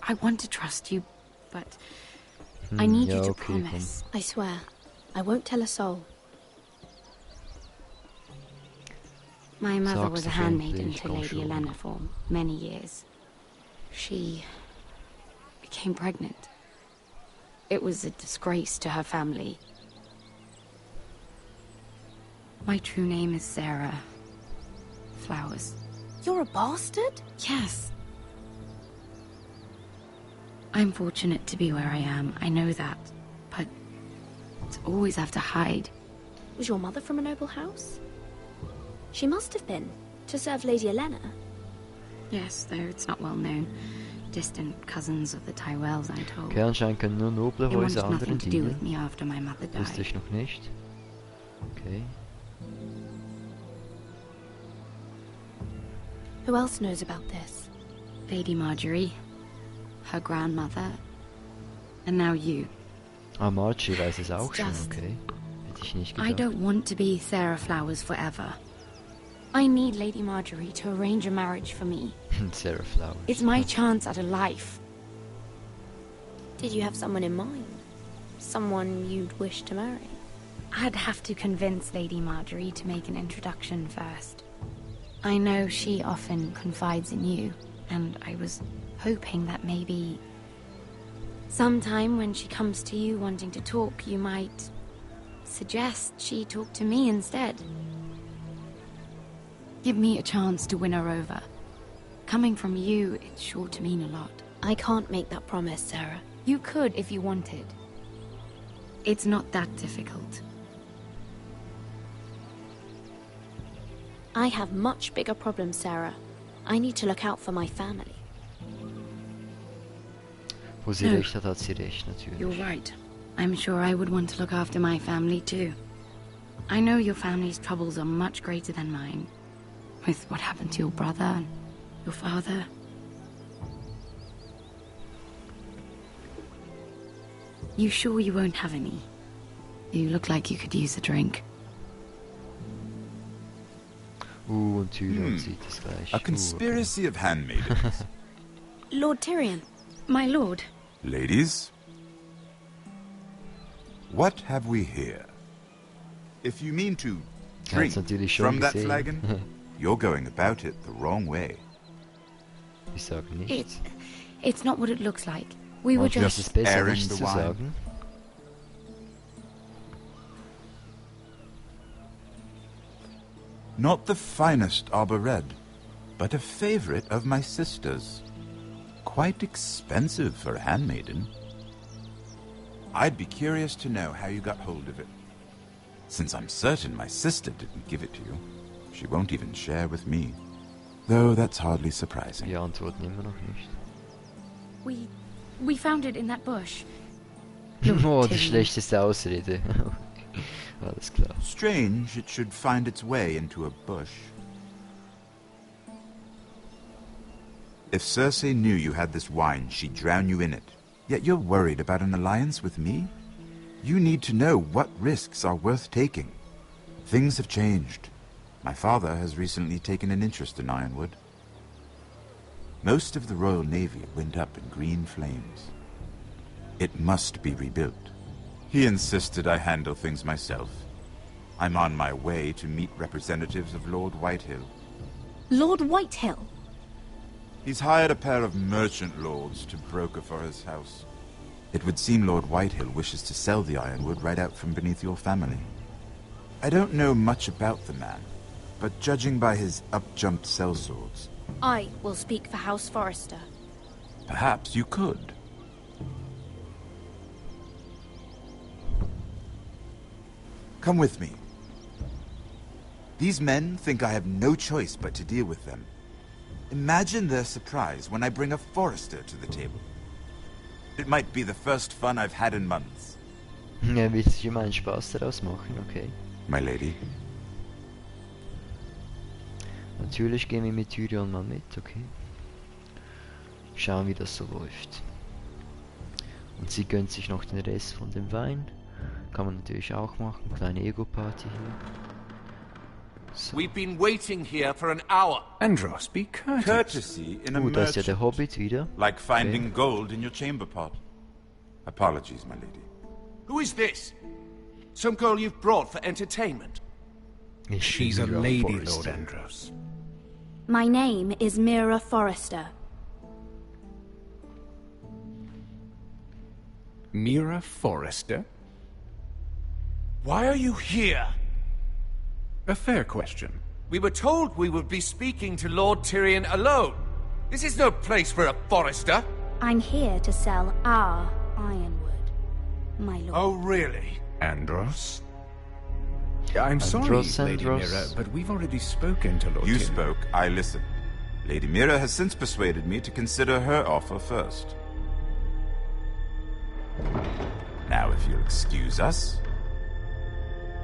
I want to trust you, but I need you to promise. I swear, I won't tell a soul. My mother was a handmaiden to Lady Elena for many years. She became pregnant. It was a disgrace to her family. My true name is Sarah Flowers. You're a bastard? Yes. I'm fortunate to be where I am, I know that. But to always have to hide. Was your mother from a noble house? She must have been, to serve Lady Elena. Yes, though it's not well known. Distant cousins of the Tyrells, I'm told. Okay, anscheinend können nur noble Häuser anderen dienen. Wusste ich noch nicht. Okay. Who else knows about this? Lady Marjorie, her grandmother, and now you. Ah, Marjorie weiß es auch schon, okay. Hätte ich nicht gedacht. I don't want to be Sarah Flowers forever. I need Lady Marjorie to arrange a marriage for me. Sarah Flowers. It's my chance at a life. Did you have someone in mind? Someone you'd wish to marry? I'd have to convince Lady Marjorie to make an introduction first. I know she often confides in you, and I was hoping that maybe sometime when she comes to you wanting to talk, you might suggest she talk to me instead. Give me a chance to win her over. Coming from you, it's sure to mean a lot. I can't make that promise, Sarah. You could if you wanted. It's not that difficult. I have much bigger problems, Sarah. I need to look out for my family. Wo sie recht hat, hat sie recht, natürlich. You're right. I'm sure I would want to look after my family too. I know your family's troubles are much greater than mine. With what happened to your brother and your father. You sure you won't have any? You look like you could use a drink. Und Tyrion sieht es gleich. A conspiracy of handmaidens. Lord Tyrion. My lord. Ladies, what have we here? If you mean to drink from that flagon, you're going about it the wrong way. Ich sag nichts. It's not what it looks like. We were just airing the wine. Not the finest arbor red, but a favorite of my sister's. Quite expensive for a handmaiden. I'd be curious to know how you got hold of it. Since I'm certain my sister didn't give it to you, she won't even share with me. Though that's hardly surprising. Die antworten immer noch nicht. We found it in that bush. Oh, die schlechteste Ausrede. Alles klar. Strange it should find its way into a bush. If Cersei knew you had this wine, she'd drown you in it. Yet you're worried about an alliance with me? You need to know what risks are worth taking. Things have changed. My father has recently taken an interest in Ironwood. Most of the Royal Navy went up in green flames. It must be rebuilt. He insisted I handle things myself. I'm on my way to meet representatives of Lord Whitehill. Lord Whitehill? He's hired a pair of merchant lords to broker for his house. It would seem Lord Whitehill wishes to sell the ironwood right out from beneath your family. I don't know much about the man, but judging by his up-jumped sellswords... I will speak for Haus Forrester. Perhaps you could. Come with me. These men think I have no choice but to deal with them. Imagine their surprise when I bring a Forrester to the table. It might be the first fun I've had in months. Ja, will sich immer einen Spaß daraus machen, okay. My lady. Natürlich gehen wir mit Tyrion mal mit, okay. Schauen, wie das so läuft. Und sie gönnt sich noch den Rest von dem Wein. Kann man natürlich auch machen. Kleine Ego-Party hier. We've been waiting here for an hour. Andros, be courteous. Courtesy in a Da ist ja merchant, der Hobbit wieder. like finding gold in your chamber pot. Apologies, my lady. Who is this? Some girl you've brought for entertainment? She's a lady, Lord Andros. My name is Mira Forrester. Mira Forrester? Why are you here? A fair question. We were told we would be speaking to Lord Tyrion alone. This is no place for a Forrester. I'm here to sell our ironwood, my lord. Oh, really? Andros? I'm sorry, Andros, Lady Andros. Mira, but we've already spoken to Lord You Tyrion. spoke, I listened. Lady Mira has since persuaded me to consider her offer first. Now, if you'll excuse us...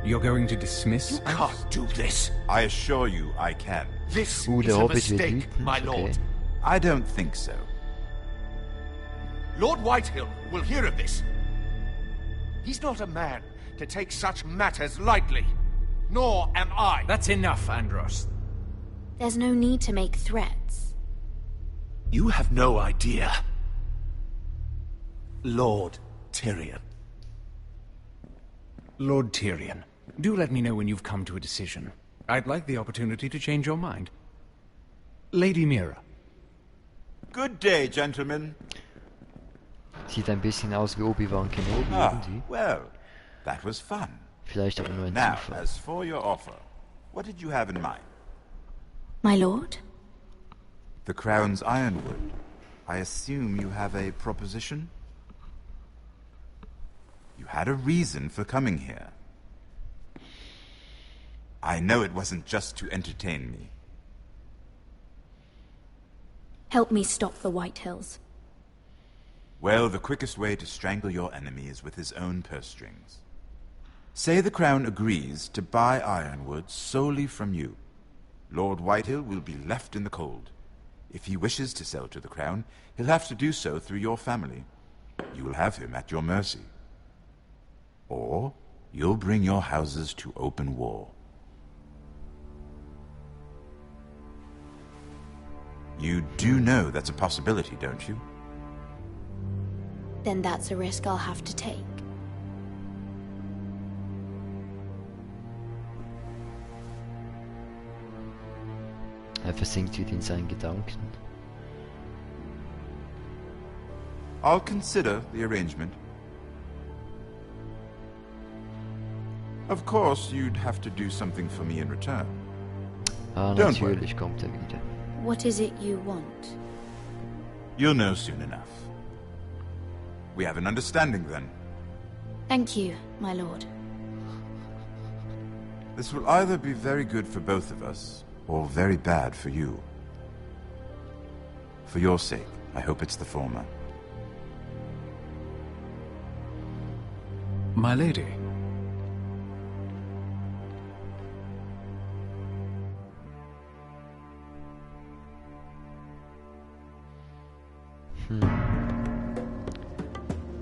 You're going to dismiss You can't do this. I assure you I can. This der is a Hobbit wird mistake, wütend. my lord. Okay. I don't think so. Lord Whitehill will hear of this. He's not a man to take such matters lightly. Nor am I. That's enough, Andros. There's no need to make threats. You have no idea. Lord Tyrion. Lord Tyrion, do let me know when you've come to a decision. I'd like the opportunity to change your mind. Lady Mira. Good day, gentlemen. Sieht ein bisschen aus wie Obi-Wan Kenobi irgendwie. Well, that was fun. Vielleicht aber nur ein Now, Zufall. as for your offer, what did you have in mind? My lord? The Crown's ironwood. I assume you have a proposition? You had a reason for coming here. I know it wasn't just to entertain me. Help me stop the Whitehills. Well, the quickest way to strangle your enemy is with his own purse strings. Say the Crown agrees to buy ironwood solely from you. Lord Whitehill will be left in the cold. If he wishes to sell to the Crown, he'll have to do so through your family. You will have him at your mercy. Or you'll bring your houses to open war. You do know that's a possibility, don't you? Then that's a risk I'll have to take. Versinkt wieder in seinen Gedanken. I'll consider the arrangement. Of course, you'd have to do something for me in return. Don't worry. Natürlich kommt wieder. What is it you want? You'll know soon enough. We have an understanding then. Thank you, my lord. This will either be very good for both of us, or very bad for you. For your sake, I hope it's the former. My lady.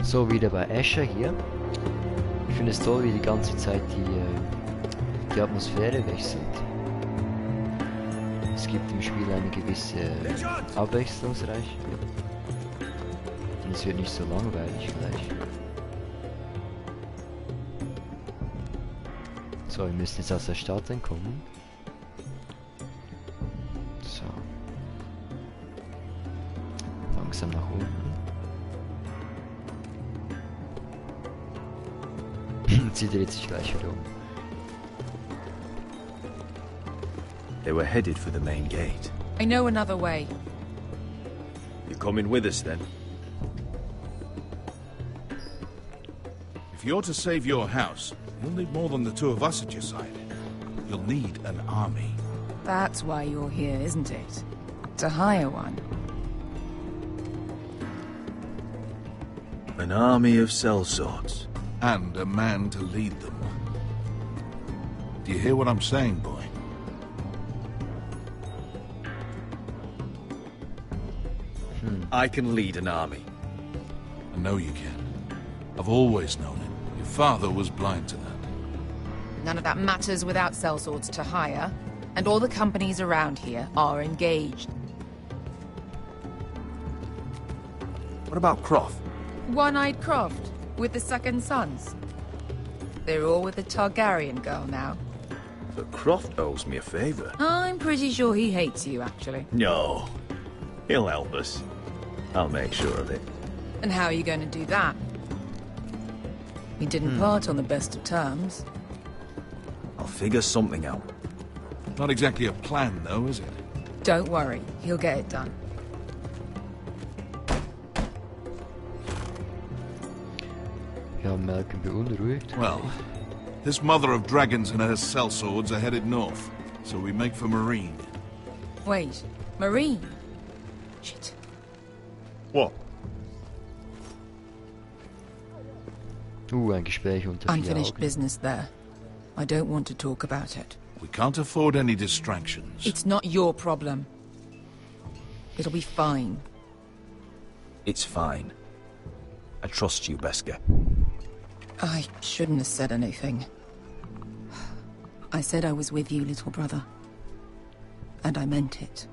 So, wieder bei Asher hier. Ich finde es toll, wie die ganze Zeit die Atmosphäre wechselt. Es gibt im Spiel eine gewisse Abwechslungsreichheit. Und es wird nicht so langweilig vielleicht. So, wir müssen jetzt aus der Stadt entkommen. So. Langsam nach unten. Sie dreht sich gleich wieder um. They were headed for the main gate. I know another way. You're coming with us then? If you're to save your house, you'll need more than the two of us at your side. You'll need an army. That's why you're here, isn't it? To hire one. An army of sellswords. And a man to lead them. Do you hear what I'm saying, boy? I can lead an army. I know you can. I've always known it. Your father was blind to that. None of that matters without sellswords to hire, and all the companies around here are engaged. What about Croft? One-eyed Croft, with the second sons. They're all with the Targaryen girl now. But Croft owes me a favor. I'm pretty sure he hates you, actually. No. He'll help us. I'll make sure of it. And how are you going to do that? We didn't part on the best of terms. I'll figure something out. Not exactly a plan, though, is it? Don't worry, he'll get it done. Ja, Malcolm beunruhigt. Well, this mother of dragons and her sellswords are headed north, so we make for Marine. Wait, Marine? Shit. What? Ein Gespräch unter vier Unfinished Augen. business there. I don't want to talk about it. We can't afford any distractions. It's not your problem. It'll be fine. It's fine. I trust you, Beskar. I shouldn't have said anything. I said I was with you, little brother. And I meant it.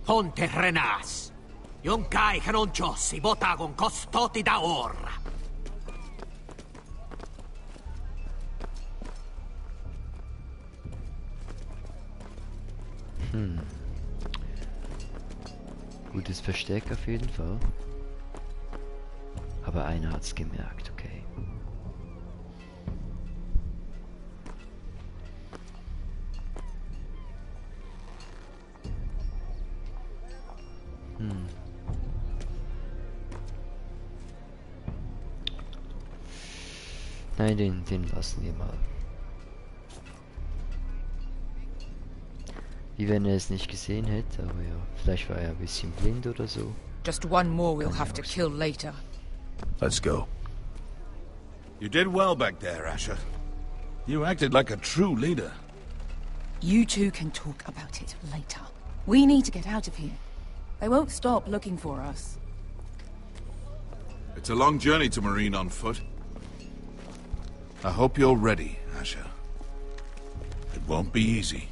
Ponte Renas. Yon kai canon jossi botagon costoti da orra. Gutes Versteck auf jeden Fall. Aber einer hat's gemerkt, okay. Nein, den lassen wir mal. Wie wenn er es nicht gesehen hätte, aber ja, vielleicht war er ein bisschen blind oder so. Just one more we'll have to kill later. Let's go. You did well back there, Asher. You acted like a true leader. You two can talk about it later. We need to get out of here. They won't stop looking for us. It's a long journey to Marine on foot. I hope you're ready, Asher. It won't be easy.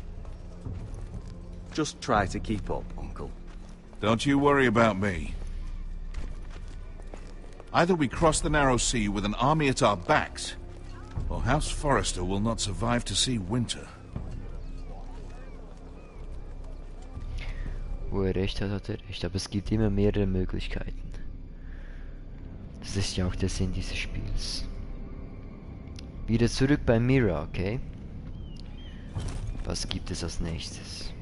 Just try to keep up, Uncle. Don't you worry about me. Either we cross the narrow sea with an army at our backs, or Haus Forrester will not survive to see winter. Wo er recht hat, hat er recht. Aber es gibt immer mehrere Möglichkeiten. Das ist ja auch der Sinn dieses Spiels. Wieder zurück bei Mira, okay? Was gibt es als nächstes?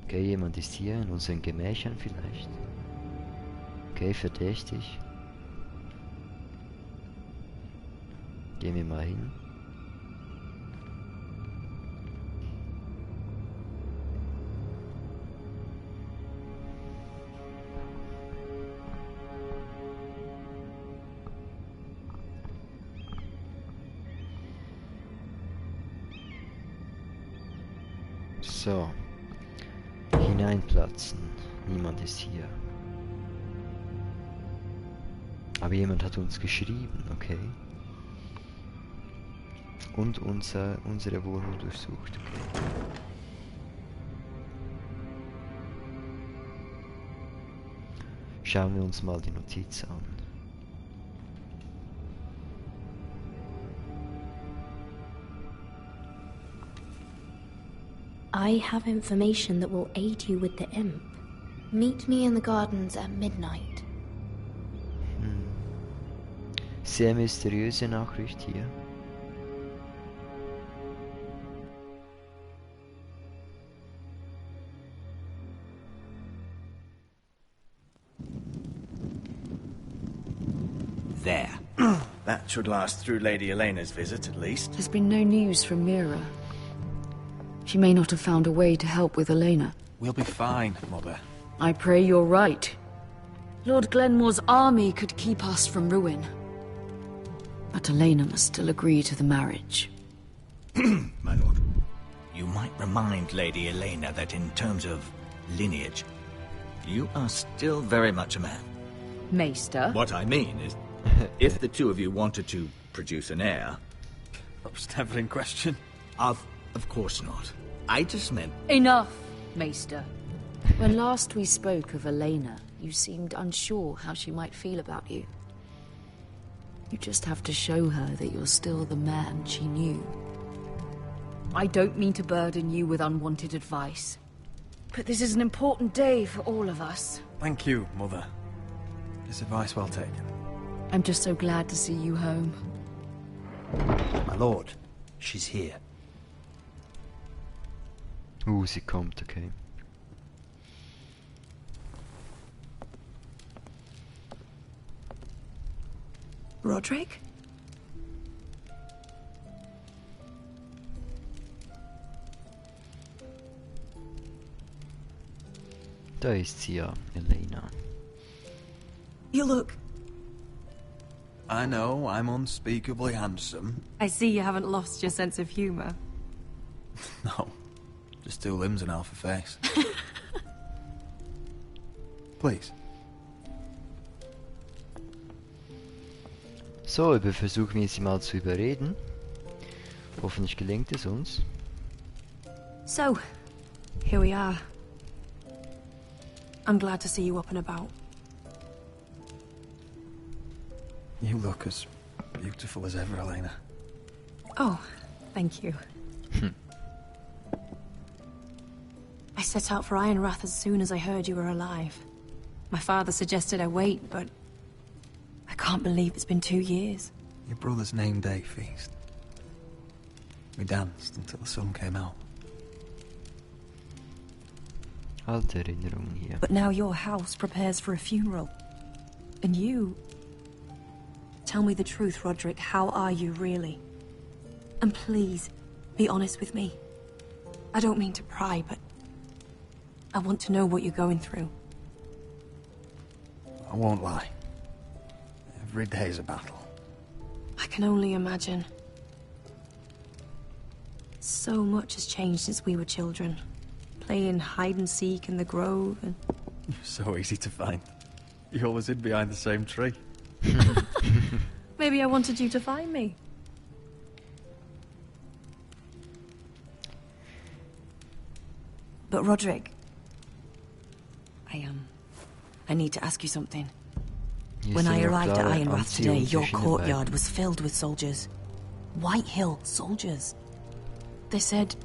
Okay, jemand ist hier in unseren Gemächern vielleicht. Okay, verdächtig. Gehen wir mal hin. So. Hineinplatzen. Niemand ist hier. Aber jemand hat uns geschrieben, okay. Und unsere Wohnung durchsucht, okay. Schauen wir uns mal die Notiz an. I have information that will aid you with the imp. Meet me in the gardens at midnight. Sehr mysteriöse Nachricht hier. There. That should last through Lady Elena's visit, at least. There's been no news from Mira. She may not have found a way to help with Elena. We'll be fine, Mother. I pray you're right. Lord Glenmore's army could keep us from ruin. But Elena must still agree to the marriage. My lord. You might remind Lady Elena that in terms of lineage, you are still very much a man. Maester? What I mean is, if the two of you wanted to produce an heir... That was never in question. Of course not. I just meant... Enough, Maester. When last we spoke of Elena, you seemed unsure how she might feel about you. You just have to show her that you're still the man she knew. I don't mean to burden you with unwanted advice, but this is an important day for all of us. Thank you, Mother. This advice well taken. I'm just so glad to see you home. My lord, she's here. Sie kommt, okay. Roderick? Da ist sie ja, Elena. You look... I know, I'm unspeakably handsome. I see you haven't lost your sense of humor. No, just two limbs and half a face. Please. So, versuchen wir sie mal zu überreden. Hoffentlich gelingt es uns. So, here we are. I'm glad to see you up and about. You look as beautiful as ever, Elena. Oh, thank you. I set out for Ironrath as soon as I heard you were alive. My father suggested I wait, but I can't believe it's been 2 years. Your brother's name day feast. We danced until the sun came out. Alte Erinnerungen hier. But now your house prepares for a funeral. And you... Tell me the truth, Roderick. How are you, really? And please, be honest with me. I don't mean to pry, but... I want to know what you're going through. I won't lie. Every day's a battle. I can only imagine. So much has changed since we were children. Playing hide and seek in the grove and... You're so easy to find. You always hid behind the same tree. Maybe I wanted you to find me. But Roderick... I need to ask you something. When I arrived at Ironrath today, your courtyard was filled with soldiers. White Hill soldiers. They said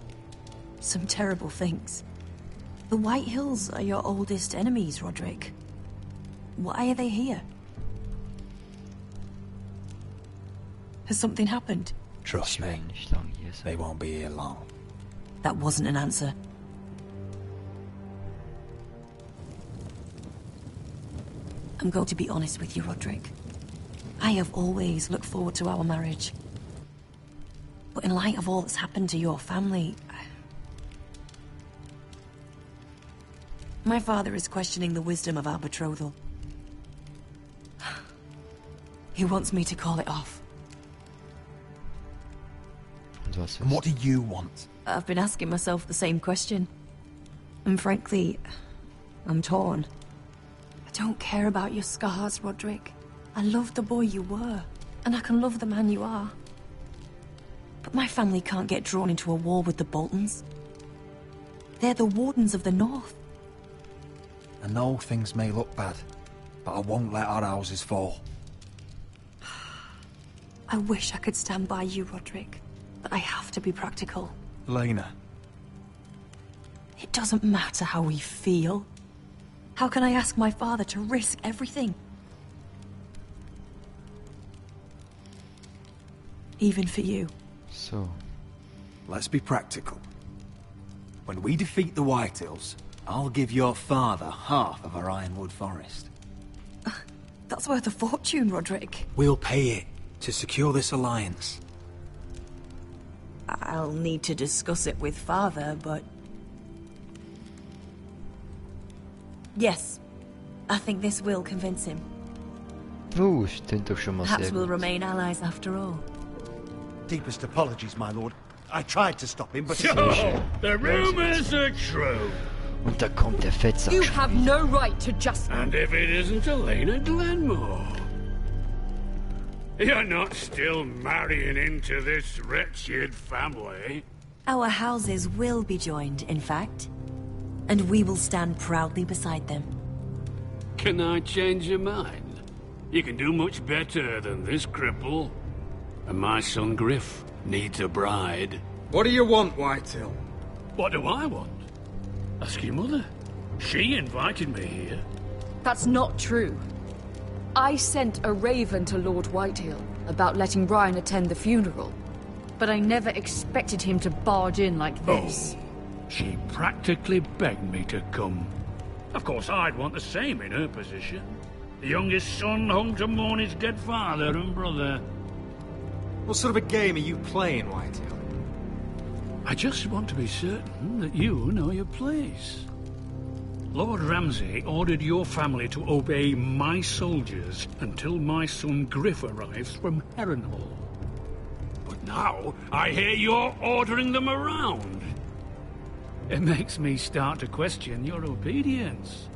some terrible things. The White Hills are your oldest enemies, Roderick. Why are they here? Has something happened? Trust me, they won't be here long. That wasn't an answer. I'm going to be honest with you, Roderick. I have always looked forward to our marriage. But in light of all that's happened to your family... My father is questioning the wisdom of our betrothal. He wants me to call it off. And what do you want? I've been asking myself the same question. And frankly, I'm torn. I don't care about your scars, Roderick. I love the boy you were, and I can love the man you are. But my family can't get drawn into a war with the Boltons. They're the Wardens of the North. I know things may look bad, but I won't let our houses fall. I wish I could stand by you, Roderick, but I have to be practical. Elena. It doesn't matter how we feel. How can I ask my father to risk everything? Even for you. So. Let's be practical. When we defeat the White Hills, I'll give your father half of our Ironwood Forest. That's worth a fortune, Roderick. We'll pay it to secure this alliance. I'll need to discuss it with father, but... Yes, I think this will convince him. Stimmt doch schon mal Perhaps sehr we'll gut. remain allies after all. Deepest apologies, my lord. I tried to stop him, but... So, the rumors are true. Und da kommt der Fettsack. You have no right to just... And if it isn't Elena Glenmore? You're not still marrying into this wretched family. Our houses will be joined, in fact. And we will stand proudly beside them. Can I change your mind? You can do much better than this cripple. And my son Griff needs a bride. What do you want, Whitehill? What do I want? Ask your mother. She invited me here. That's not true. I sent a raven to Lord Whitehill about letting Ryan attend the funeral. But I never expected him to barge in like this. Oh, she practically begged me to come. Of course, I'd want the same in her position. The youngest son home to mourn his dead father and brother. What sort of a game are you playing, Whitehill? I just want to be certain that you know your place. Lord Ramsay ordered your family to obey my soldiers until my son Griff arrives from Harrenhal. But now, I hear you're ordering them around. It makes me start to question your obedience.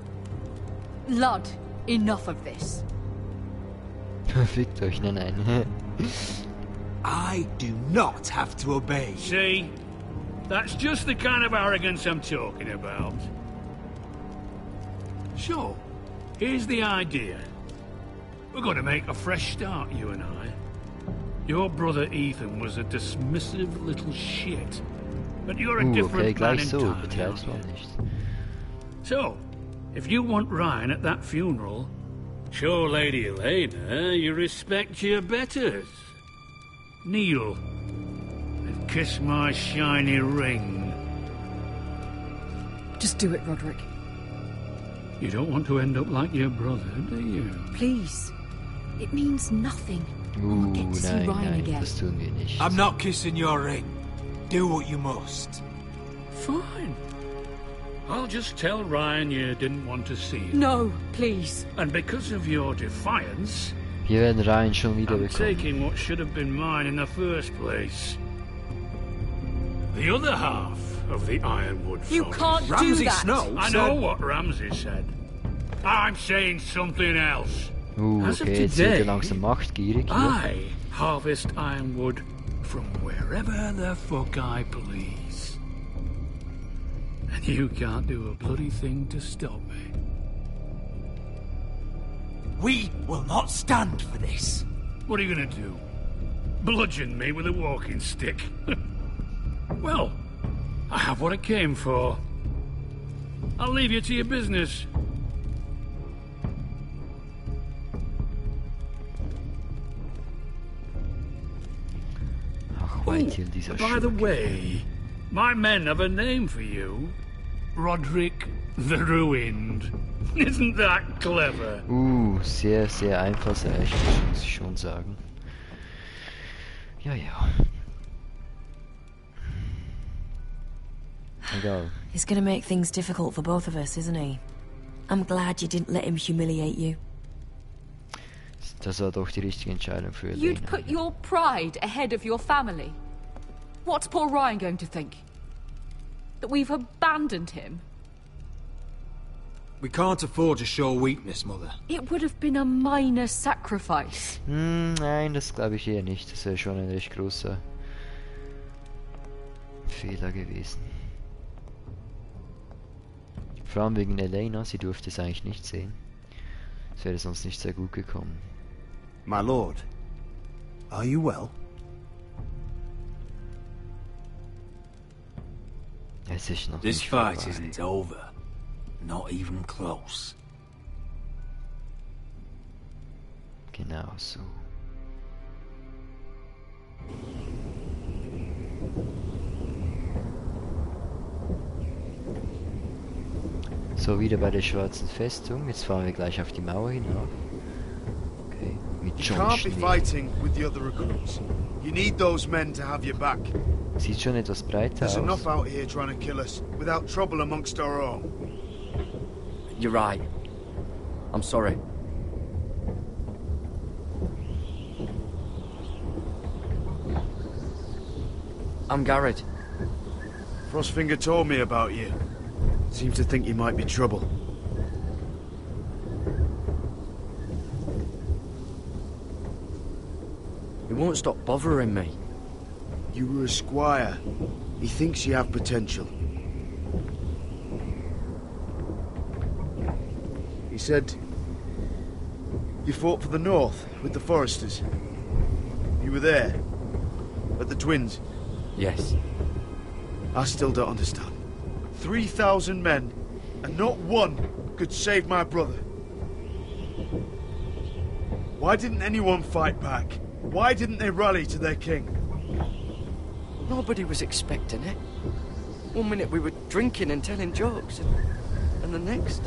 Lud, enough of this. Fickt euch, nein. I do not have to obey. See? That's just the kind of arrogance I'm talking about. So, here's the idea. We're going to make a fresh start, you and I. Your brother Ethan was a dismissive little shit. But you're a different man entirely. So, if you want Ryan at that funeral, show Lady Elena you respect your betters. Kneel and kiss my shiny ring. Just do it, Roderick. You don't want to end up like your brother, do you? Please. It means nothing. We'll get to see Ryan again. Das tun wir nicht. I'm not kissing your ring. Do what you must. Fine. I'll just tell Ryan you didn't want to see him. No, please. And because of your defiance, Wir werden Ryan schon wieder I'm bekommen. taking what should have been mine in the first place. The other half of the Ironwood Forest. You can't do that. Snow I know what Ramsay said. I'm saying something else. As of Okay, jetzt wird today, langsam machtgierig hier. I harvest ironwood from wherever the fuck I please. And you can't do a bloody thing to stop me. We will not stand for this. What are you gonna do? Bludgeon me with a walking stick? Well, I have what I came for. I'll leave you to your business. By the way, my men have a name for you. Roderick the Ruined. Isn't that clever? Sehr, sehr einfallsreich, muss ich schon sagen. Ja, ja. Egal. He's gonna make things difficult for both of us, isn't he? I'm glad you didn't let him humiliate you. Das war doch die richtige Entscheidung für Elena. You'd put your pride ahead of your family. What's poor Ryan going to think? That we've abandoned him? We can't afford to show weakness, Mother. It would have been a minor sacrifice. Nein, das glaube ich eher nicht. Das wäre schon ein recht großer Fehler gewesen. Vor allem wegen Elena, sie durfte es eigentlich nicht sehen. Es wäre sonst nicht sehr gut gekommen. My lord, are you well? Es ist noch This nicht fight vorbei. isn't over. Not even close. Genau so. So, wieder bei der schwarzen Festung. Jetzt fahren wir gleich auf die Mauer hinauf. Okay, mit You John can't be Schnee. fighting with the other recruits. You need those men to have your back. Sieht schon etwas breiter There's aus. enough out here trying to kill us, without trouble amongst our own. You're right. I'm sorry. I'm Garrett. Frostfinger told me about you. Seems to think you might be trouble. He won't stop bothering me. You were a squire. He thinks you have potential. He said you fought for the North with the Forresters. You were there, at the Twins. Yes. I still don't understand. 3,000 men, and not one could save my brother. Why didn't anyone fight back? Why didn't they rally to their king? Nobody was expecting it. One minute we were drinking and telling jokes, and the next,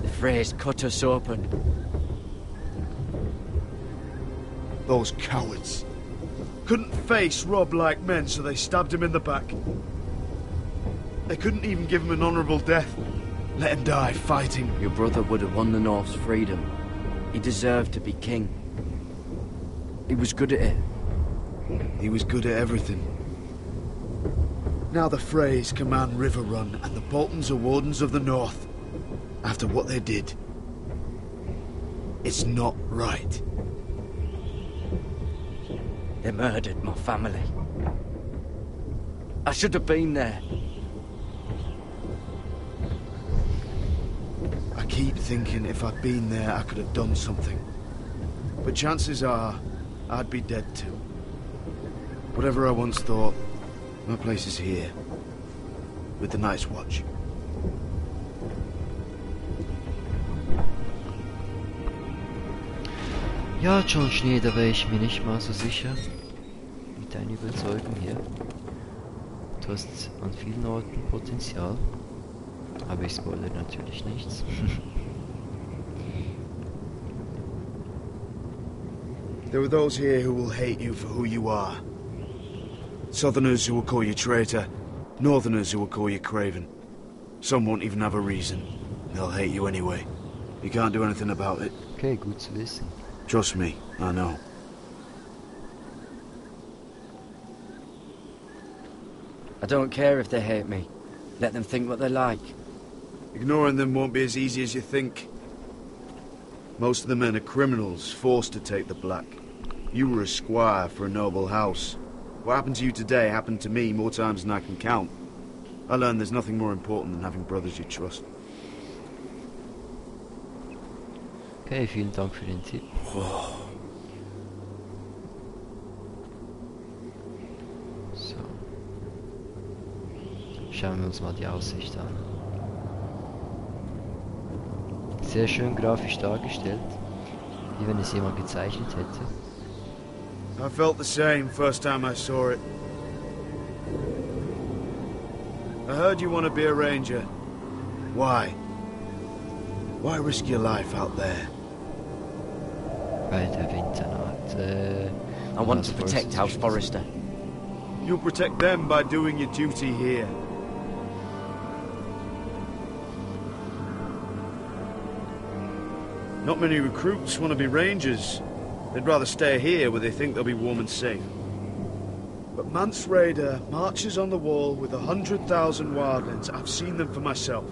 the Freys cut us open. Those cowards. Couldn't face Rob like men, so they stabbed him in the back. They couldn't even give him an honourable death. Let him die fighting. Your brother would have won the North's freedom. He deserved to be king. He was good at it. He was good at everything. Now the Freys command River Run, and the Boltons are wardens of the North. After what they did. It's not right. They murdered my family. I should have been there. I keep thinking if I'd been there, I could have done something. But chances are, I'd be dead too. Whatever I once thought, my place is here. With the Night's Watch. Ja, Jon Schnee, da wäre ich mir nicht mal so sicher. Mit deiner Überzeugung hier. Du hast an vielen Orten Potenzial. Aber ich spoilere natürlich nichts. There are those here who will hate you for who you are. Southerners who will call you traitor. Northerners who will call you craven. Some won't even have a reason. They'll hate you anyway. You can't do anything about it. Okay, gut zu wissen. Trust me, I know. I don't care if they hate me. Let them think what they like. Ignoring them won't be as easy as you think. Most of the men are criminals, forced to take the black. You were a squire for a noble house. What happened to you today happened to me more times than I can count. I learned there's nothing more important than having brothers you trust. Okay, vielen Dank für den Tipp. So. Schauen wir uns mal die Aussicht an. Sehr schön grafisch dargestellt, wie wenn es jemand gezeichnet hätte. I felt the same first time I saw it. I heard you want to be a ranger. Why? Why risk your life out there? Bei der Winternacht, I want to protect Haus Forrester. You'll protect them by doing your duty here. Not many recruits want to be rangers. They'd rather stay here where they think they'll be warm and safe. But Mance Raider marches on the wall with 100,000 wildlings. I've seen them for myself.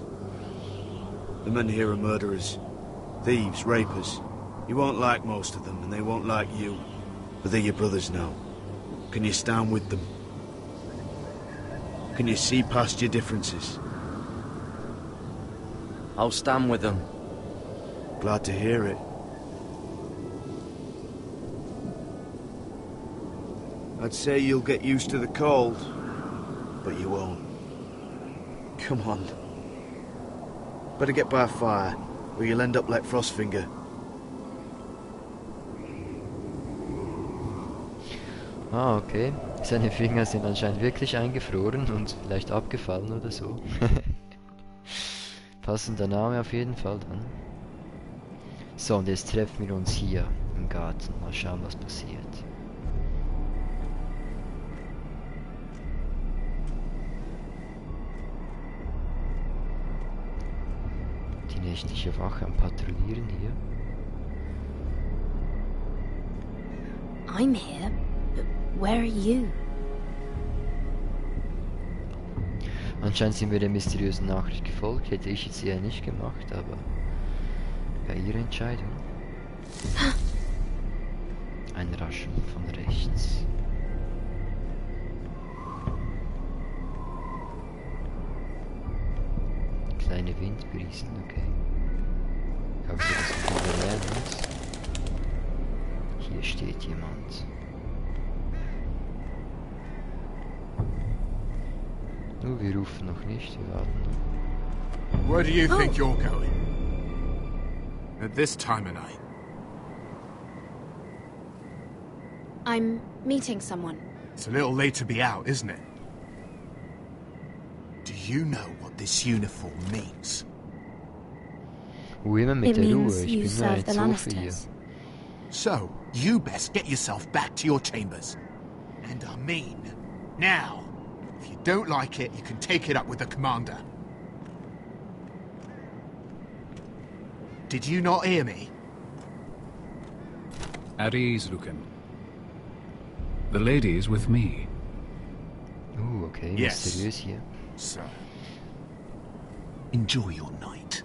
The men here are murderers. Thieves, rapers. You won't like most of them, and they won't like you. But they're your brothers now. Can you stand with them? Can you see past your differences? I'll stand with them. Glad to hear it. I'd say you'll get used to the cold, but you won't. Come on. Better get by a fire, or you'll end up like Frostfinger. Ah, okay. Seine Finger sind anscheinend wirklich eingefroren und vielleicht abgefallen oder so. Passender Name auf jeden Fall dann. So, und jetzt treffen wir uns hier im Garten. Mal schauen, was passiert. Die nächtliche Wache am Patrouillieren hier. I'm here, but where are you? Anscheinend sind wir der mysteriösen Nachricht gefolgt. Hätte ich jetzt eher nicht gemacht, aber ja, ihre Entscheidung. Ein Raschen von rechts. Kleine Windbrisen, okay. Ich hoffe, dass wir wieder lernen ist. Hier steht jemand. Nur wir rufen noch nicht, wir warten noch. Where do you think you're going? At this time of night? I'm meeting someone. It's a little late to be out, isn't it? Do you know what this uniform means? Immer mit It der Ruhe, means ich you bin nur serve ein the Zofe hier. Lannisters. So, you best get yourself back to your chambers. And I mean, now. If you don't like it, you can take it up with the commander. Did you not hear me? At ease, Lucan. The lady is with me. Okay, Yes. mysteriös hier. So, enjoy your night.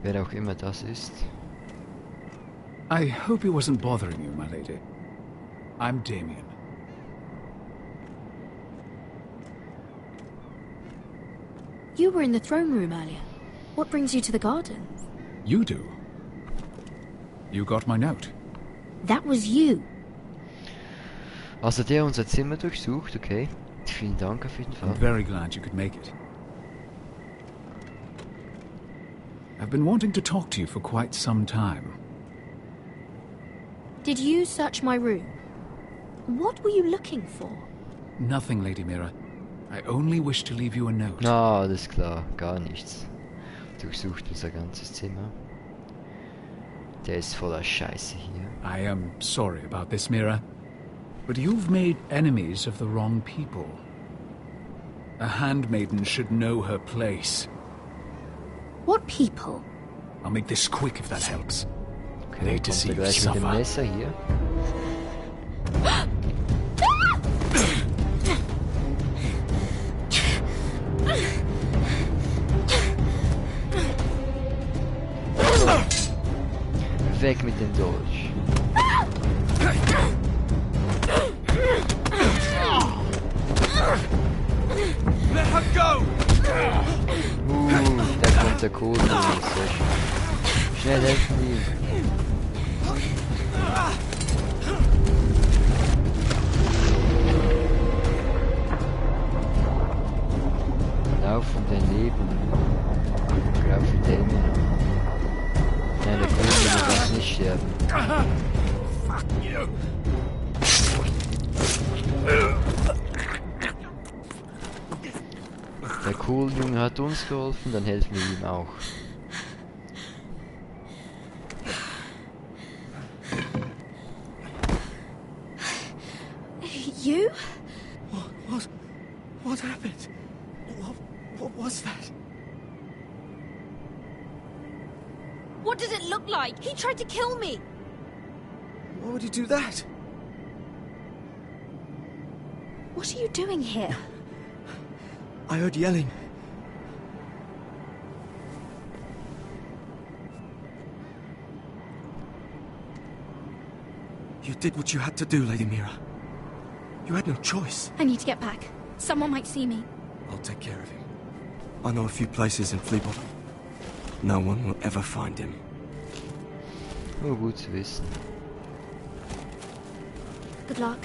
Wer auch immer das ist. I hope he wasn't bothering you, my lady. I'm Damien. You were in the throne room earlier. What brings you to the gardens? You do. You got my note. That was you. Also der unser Zimmer durchsucht, okay. Vielen Dank auf jeden Fall. I'm very glad you could make it. I've been wanting to talk to you for quite some time. Did you search my room? What were you looking for? Nothing, Lady Mira. I only wish to leave you a note. Na, alles klar, gar nichts. Durchsucht unser ganzes Zimmer. Der ist voller Scheiße hier. I am sorry about this, Mira. But you've made enemies of the wrong people. A handmaiden should know her place. What people? I'll make this quick if that helps. Okay, I hate to kommt see er you gleich mit dem suffer. Messer hier. Weg mit dem Dolch. Let her go! Da kommt der Kohl. Sehr schön. Schnell helfen ihm. Lauf um dein Leben. Lauf in Damien an. Nein, der König darf nicht sterben. Fuck you! Der Kohljunge hat uns geholfen, dann helfen wir ihm auch. You? What happened? What was that? What did it look like? He tried to kill me. Why would he do that? What are you doing here? I heard yelling. You did what you had to do, Lady Mira. You had no choice. I need to get back. Someone might see me. I'll take care of him. I know a few places in Fleabottom. No one will ever find him. Nur gut zu wissen. Good luck,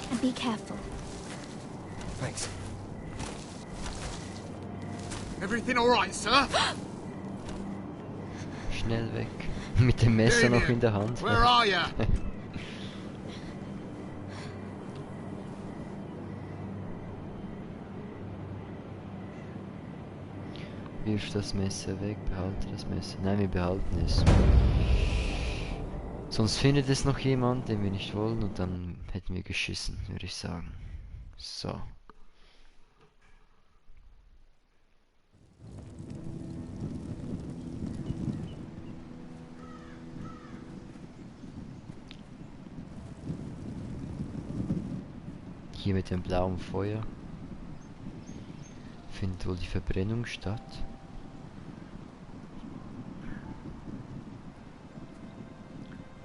and be careful. Thanks. Everything all right, sir? Schnell weg. Mit dem Messer noch in der Hand. Where are you? Wirf das Messer weg, behalte das Messer. Nein, wir behalten es. Sonst findet es noch jemand, den wir nicht wollen, und dann hätten wir geschissen, würde ich sagen. So. Hier mit dem blauen Feuer. findet wohl die Verbrennung statt.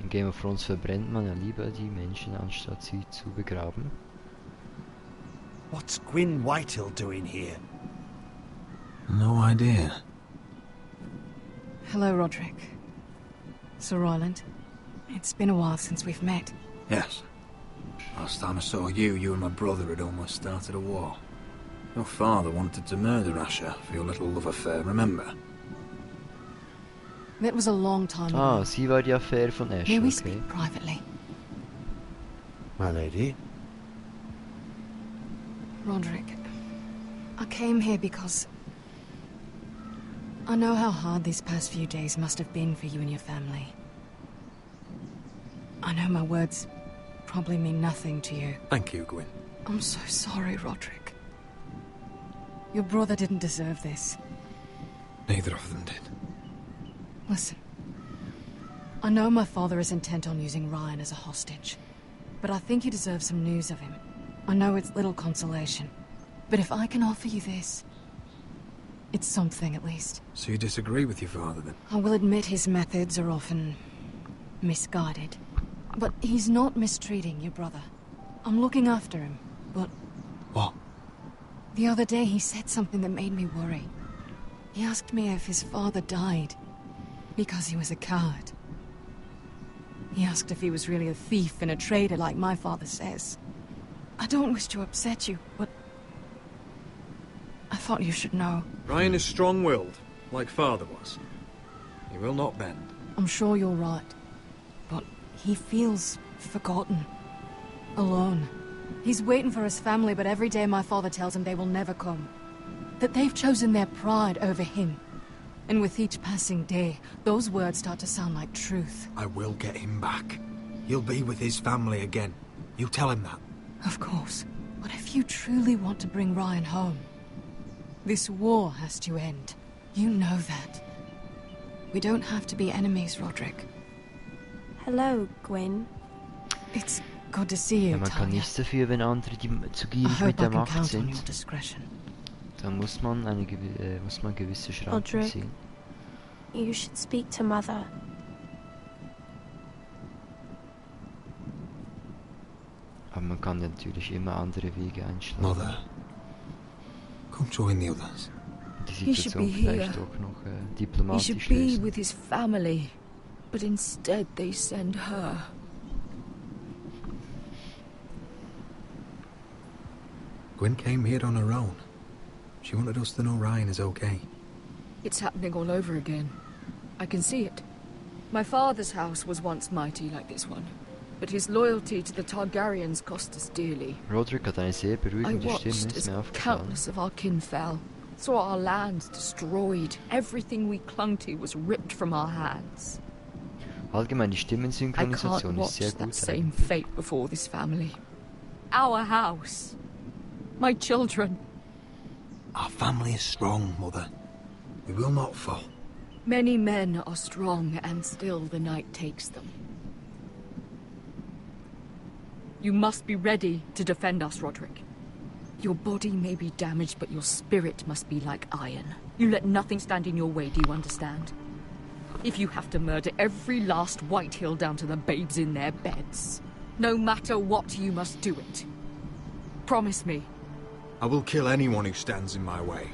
In Game of Thrones verbrennt man ja lieber die Menschen, anstatt sie zu begraben. What's Gwyn Whitehill doing here? No idea. Hello, Roderick. Sir Roland. It's been a while since we've met. Yes. Last time I saw you, you and my brother had almost started a war. Your father wanted to murder Asher for your little love affair, remember? That was a long time ago. Ah, sie war die Affäre von Asher, May we okay. speak privately? My lady? Roderick, I came here because I know how hard these past few days must have been for you and your family. I know my words probably mean nothing to you. Thank you, Gwyn. I'm so sorry, Roderick. Your brother didn't deserve this. Neither of them did. Listen, I know my father is intent on using Ryan as a hostage, but I think you deserve some news of him. I know it's little consolation, but if I can offer you this, it's something at least. So you disagree with your father, then? I will admit his methods are often misguided, but he's not mistreating your brother. I'm looking after him, but... What? The other day he said something that made me worry. He asked me if his father died because he was a coward. He asked if he was really a thief and a traitor like my father says. I don't wish to upset you, but I thought you should know. Ryan is strong-willed, like father was. He will not bend. I'm sure you're right, but he feels forgotten, alone. He's waiting for his family, but every day my father tells him they will never come. That they've chosen their pride over him. And with each passing day, those words start to sound like truth. I will get him back. He'll be with his family again. You tell him that. Of course. But if you truly want to bring Ryan home, this war has to end. You know that. We don't have to be enemies, Roderick. Hello, Gwyn. It's good to see you, Ja, man kann Talia. nichts dafür, wenn andere die zu I gierig hope mit I der can Macht count on sind. your discretion. Dann muss man gewisse Schranken Roderick. ziehen. You should speak to Mother. Aber man kann ja natürlich immer andere Wege einschlagen. Mother, come join the others. Die He should Situation be here. vielleicht auch noch He diplomatisch should be lösen. with his family, but instead they send her. Gwyn came here on her own. She wanted us to know Ryan is okay. It's happening all over again. I can see it. My father's house was once mighty like this one, but his loyalty to the Targaryens cost us dearly. Roderick hat eine sehr I beruhigende Stimme, watched ist as mir aufgefallen. countless of our kin fell, saw our lands destroyed, everything we clung to was ripped from our hands. Allgemein, die I can't Stimmensynchronisation ist watch sehr that gut. same fate before this family. Our house. My children. Our family is strong, Mother. We will not fall. Many men are strong, and still the night takes them. You must be ready to defend us, Roderick. Your body may be damaged, but your spirit must be like iron. You let nothing stand in your way, do you understand? If you have to murder every last Whitehill down to the babes in their beds, no matter what, you must do it. Promise me. I will kill anyone who stands in my way.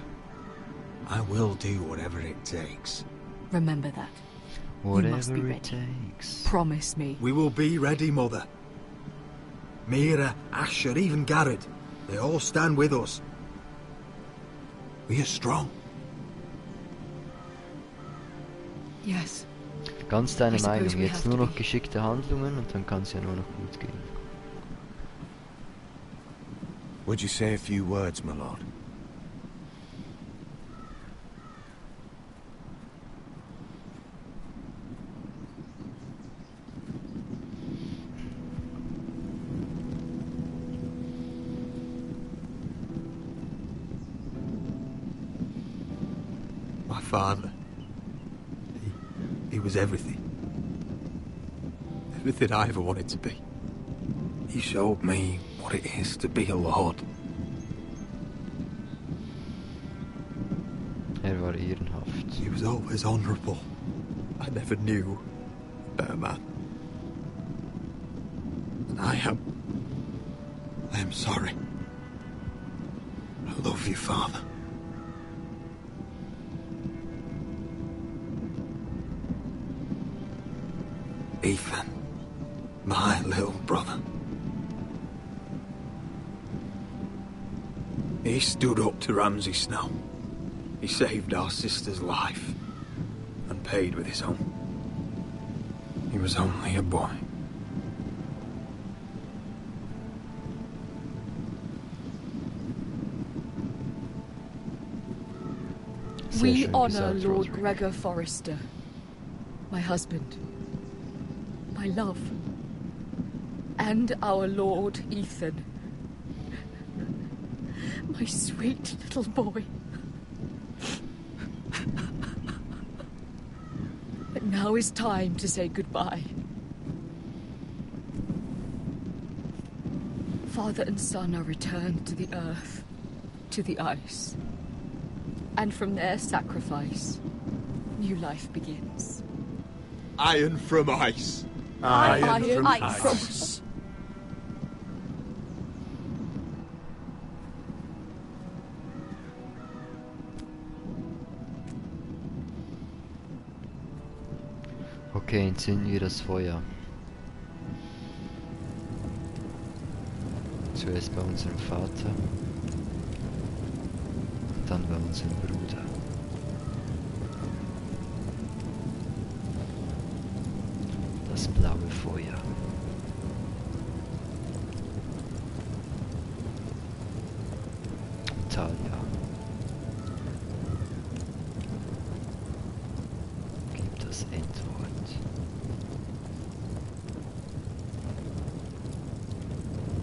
I will do whatever it takes. Remember that. You must be Whatever ready. it takes. Promise me. We will be ready, Mother. Mira, Asher, even Garrett. They all stand with us. We are strong. Yes. Ganz deine I suppose Meinung. we Jetzt have nur to noch geschickte Handlungen und dann kann es ja nur noch gut gehen. Would you say a few words, my lord? My father. He was everything. Everything I ever wanted to be. He showed me what it is to be a lord. war ehrenhaft. He was always honorable. I never knew a better man. And I am sorry. I love you, Father. Ethan, my little brother. He stood up to Ramsay Snow. He saved our sister's life and paid with his own. He was only a boy. We honor Lord Gregor Forrester, my husband, my love, and our Lord Ethan, my sweet little boy. But now is time to say goodbye. Father and son are returned to the earth, to the ice. And from their sacrifice, new life begins. Iron from ice. Iron from ice. Okay, entzünden wir das Feuer. Zuerst bei unserem Vater, dann bei unserem Bruder. Das blaue Feuer. Talia. Gib das Endwort.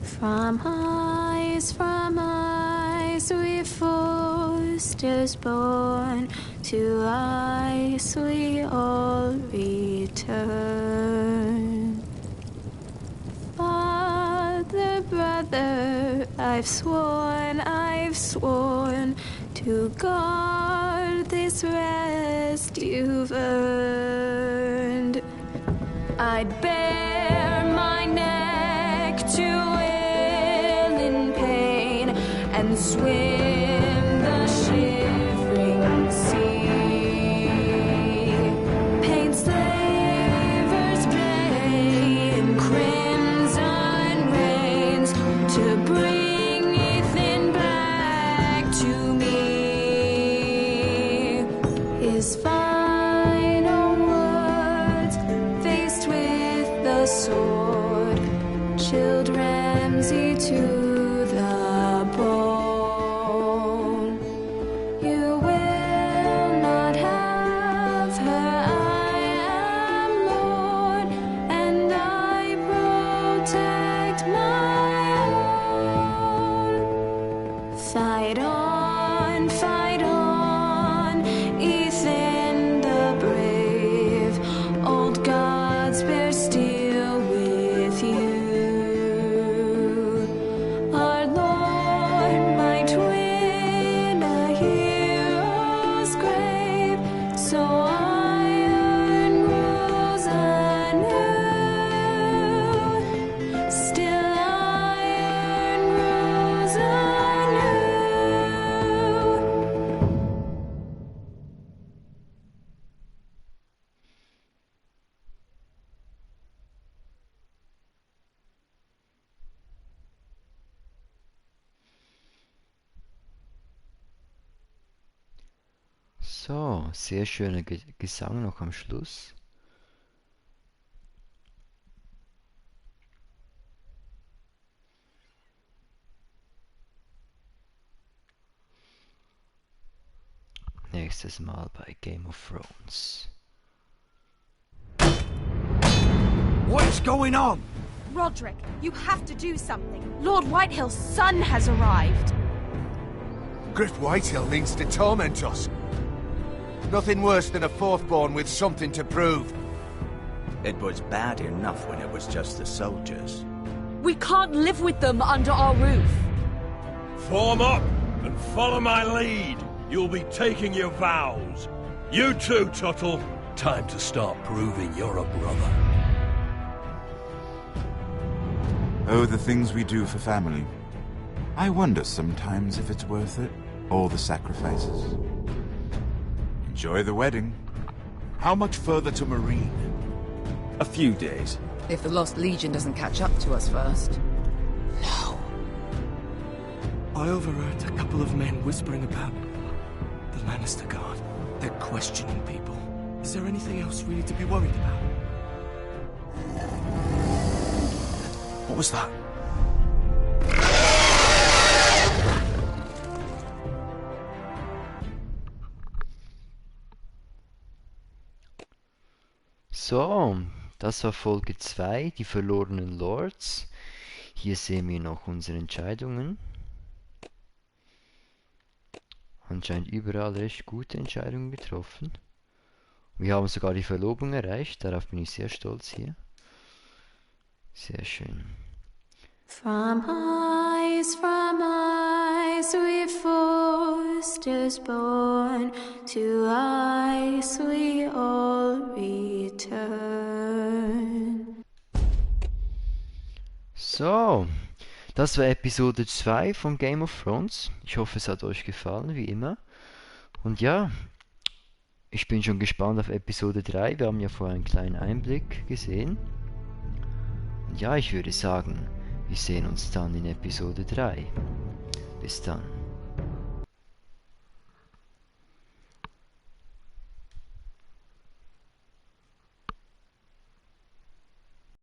From ice we Forresters born, to ice we all return. Father, brother, I've sworn to guard this rest you've earned. I'd bare my neck to and swim the shivering sea. Paint slavers play in crimson rains to bring Ethan back to me. His final words faced with the sword chilled Ramsay to So, sehr schöner Gesang noch am Schluss. Nächstes Mal bei Game of Thrones. What's going on? Roderick, you have to do something. Lord Whitehill's son has arrived. Griff Whitehill means to torment us. Nothing worse than a fourth-born with something to prove. It was bad enough when it was just the soldiers. We can't live with them under our roof. Form up and follow my lead. you'll be taking your vows. You too, Tuttle. Time to start proving you're a brother. Oh, the things we do for family. I wonder sometimes if it's worth it. All the sacrifices. Enjoy the wedding. How much further to Marine? A few days. If the Lost Legion doesn't catch up to us first. I overheard a couple of men whispering about the Lannister Guard. They're questioning people. Is there anything else we need to be worried about? What was that? So, das war Folge 2, die verlorenen Lords. Hier sehen wir noch unsere Entscheidungen. Anscheinend überall recht gute Entscheidungen getroffen. Wir haben sogar die Verlobung erreicht, darauf bin ich sehr stolz hier. Sehr schön. From eyes we Forresters born, to eyes we all return. So, das war Episode 2 von Game of Thrones. Ich hoffe, es hat euch gefallen, wie immer. Und ja, ich bin schon gespannt auf Episode 3. Wir haben ja vorher einen kleinen Einblick gesehen. Und ja, ich würde sagen, wir sehen uns dann in Episode 3. Bis dann.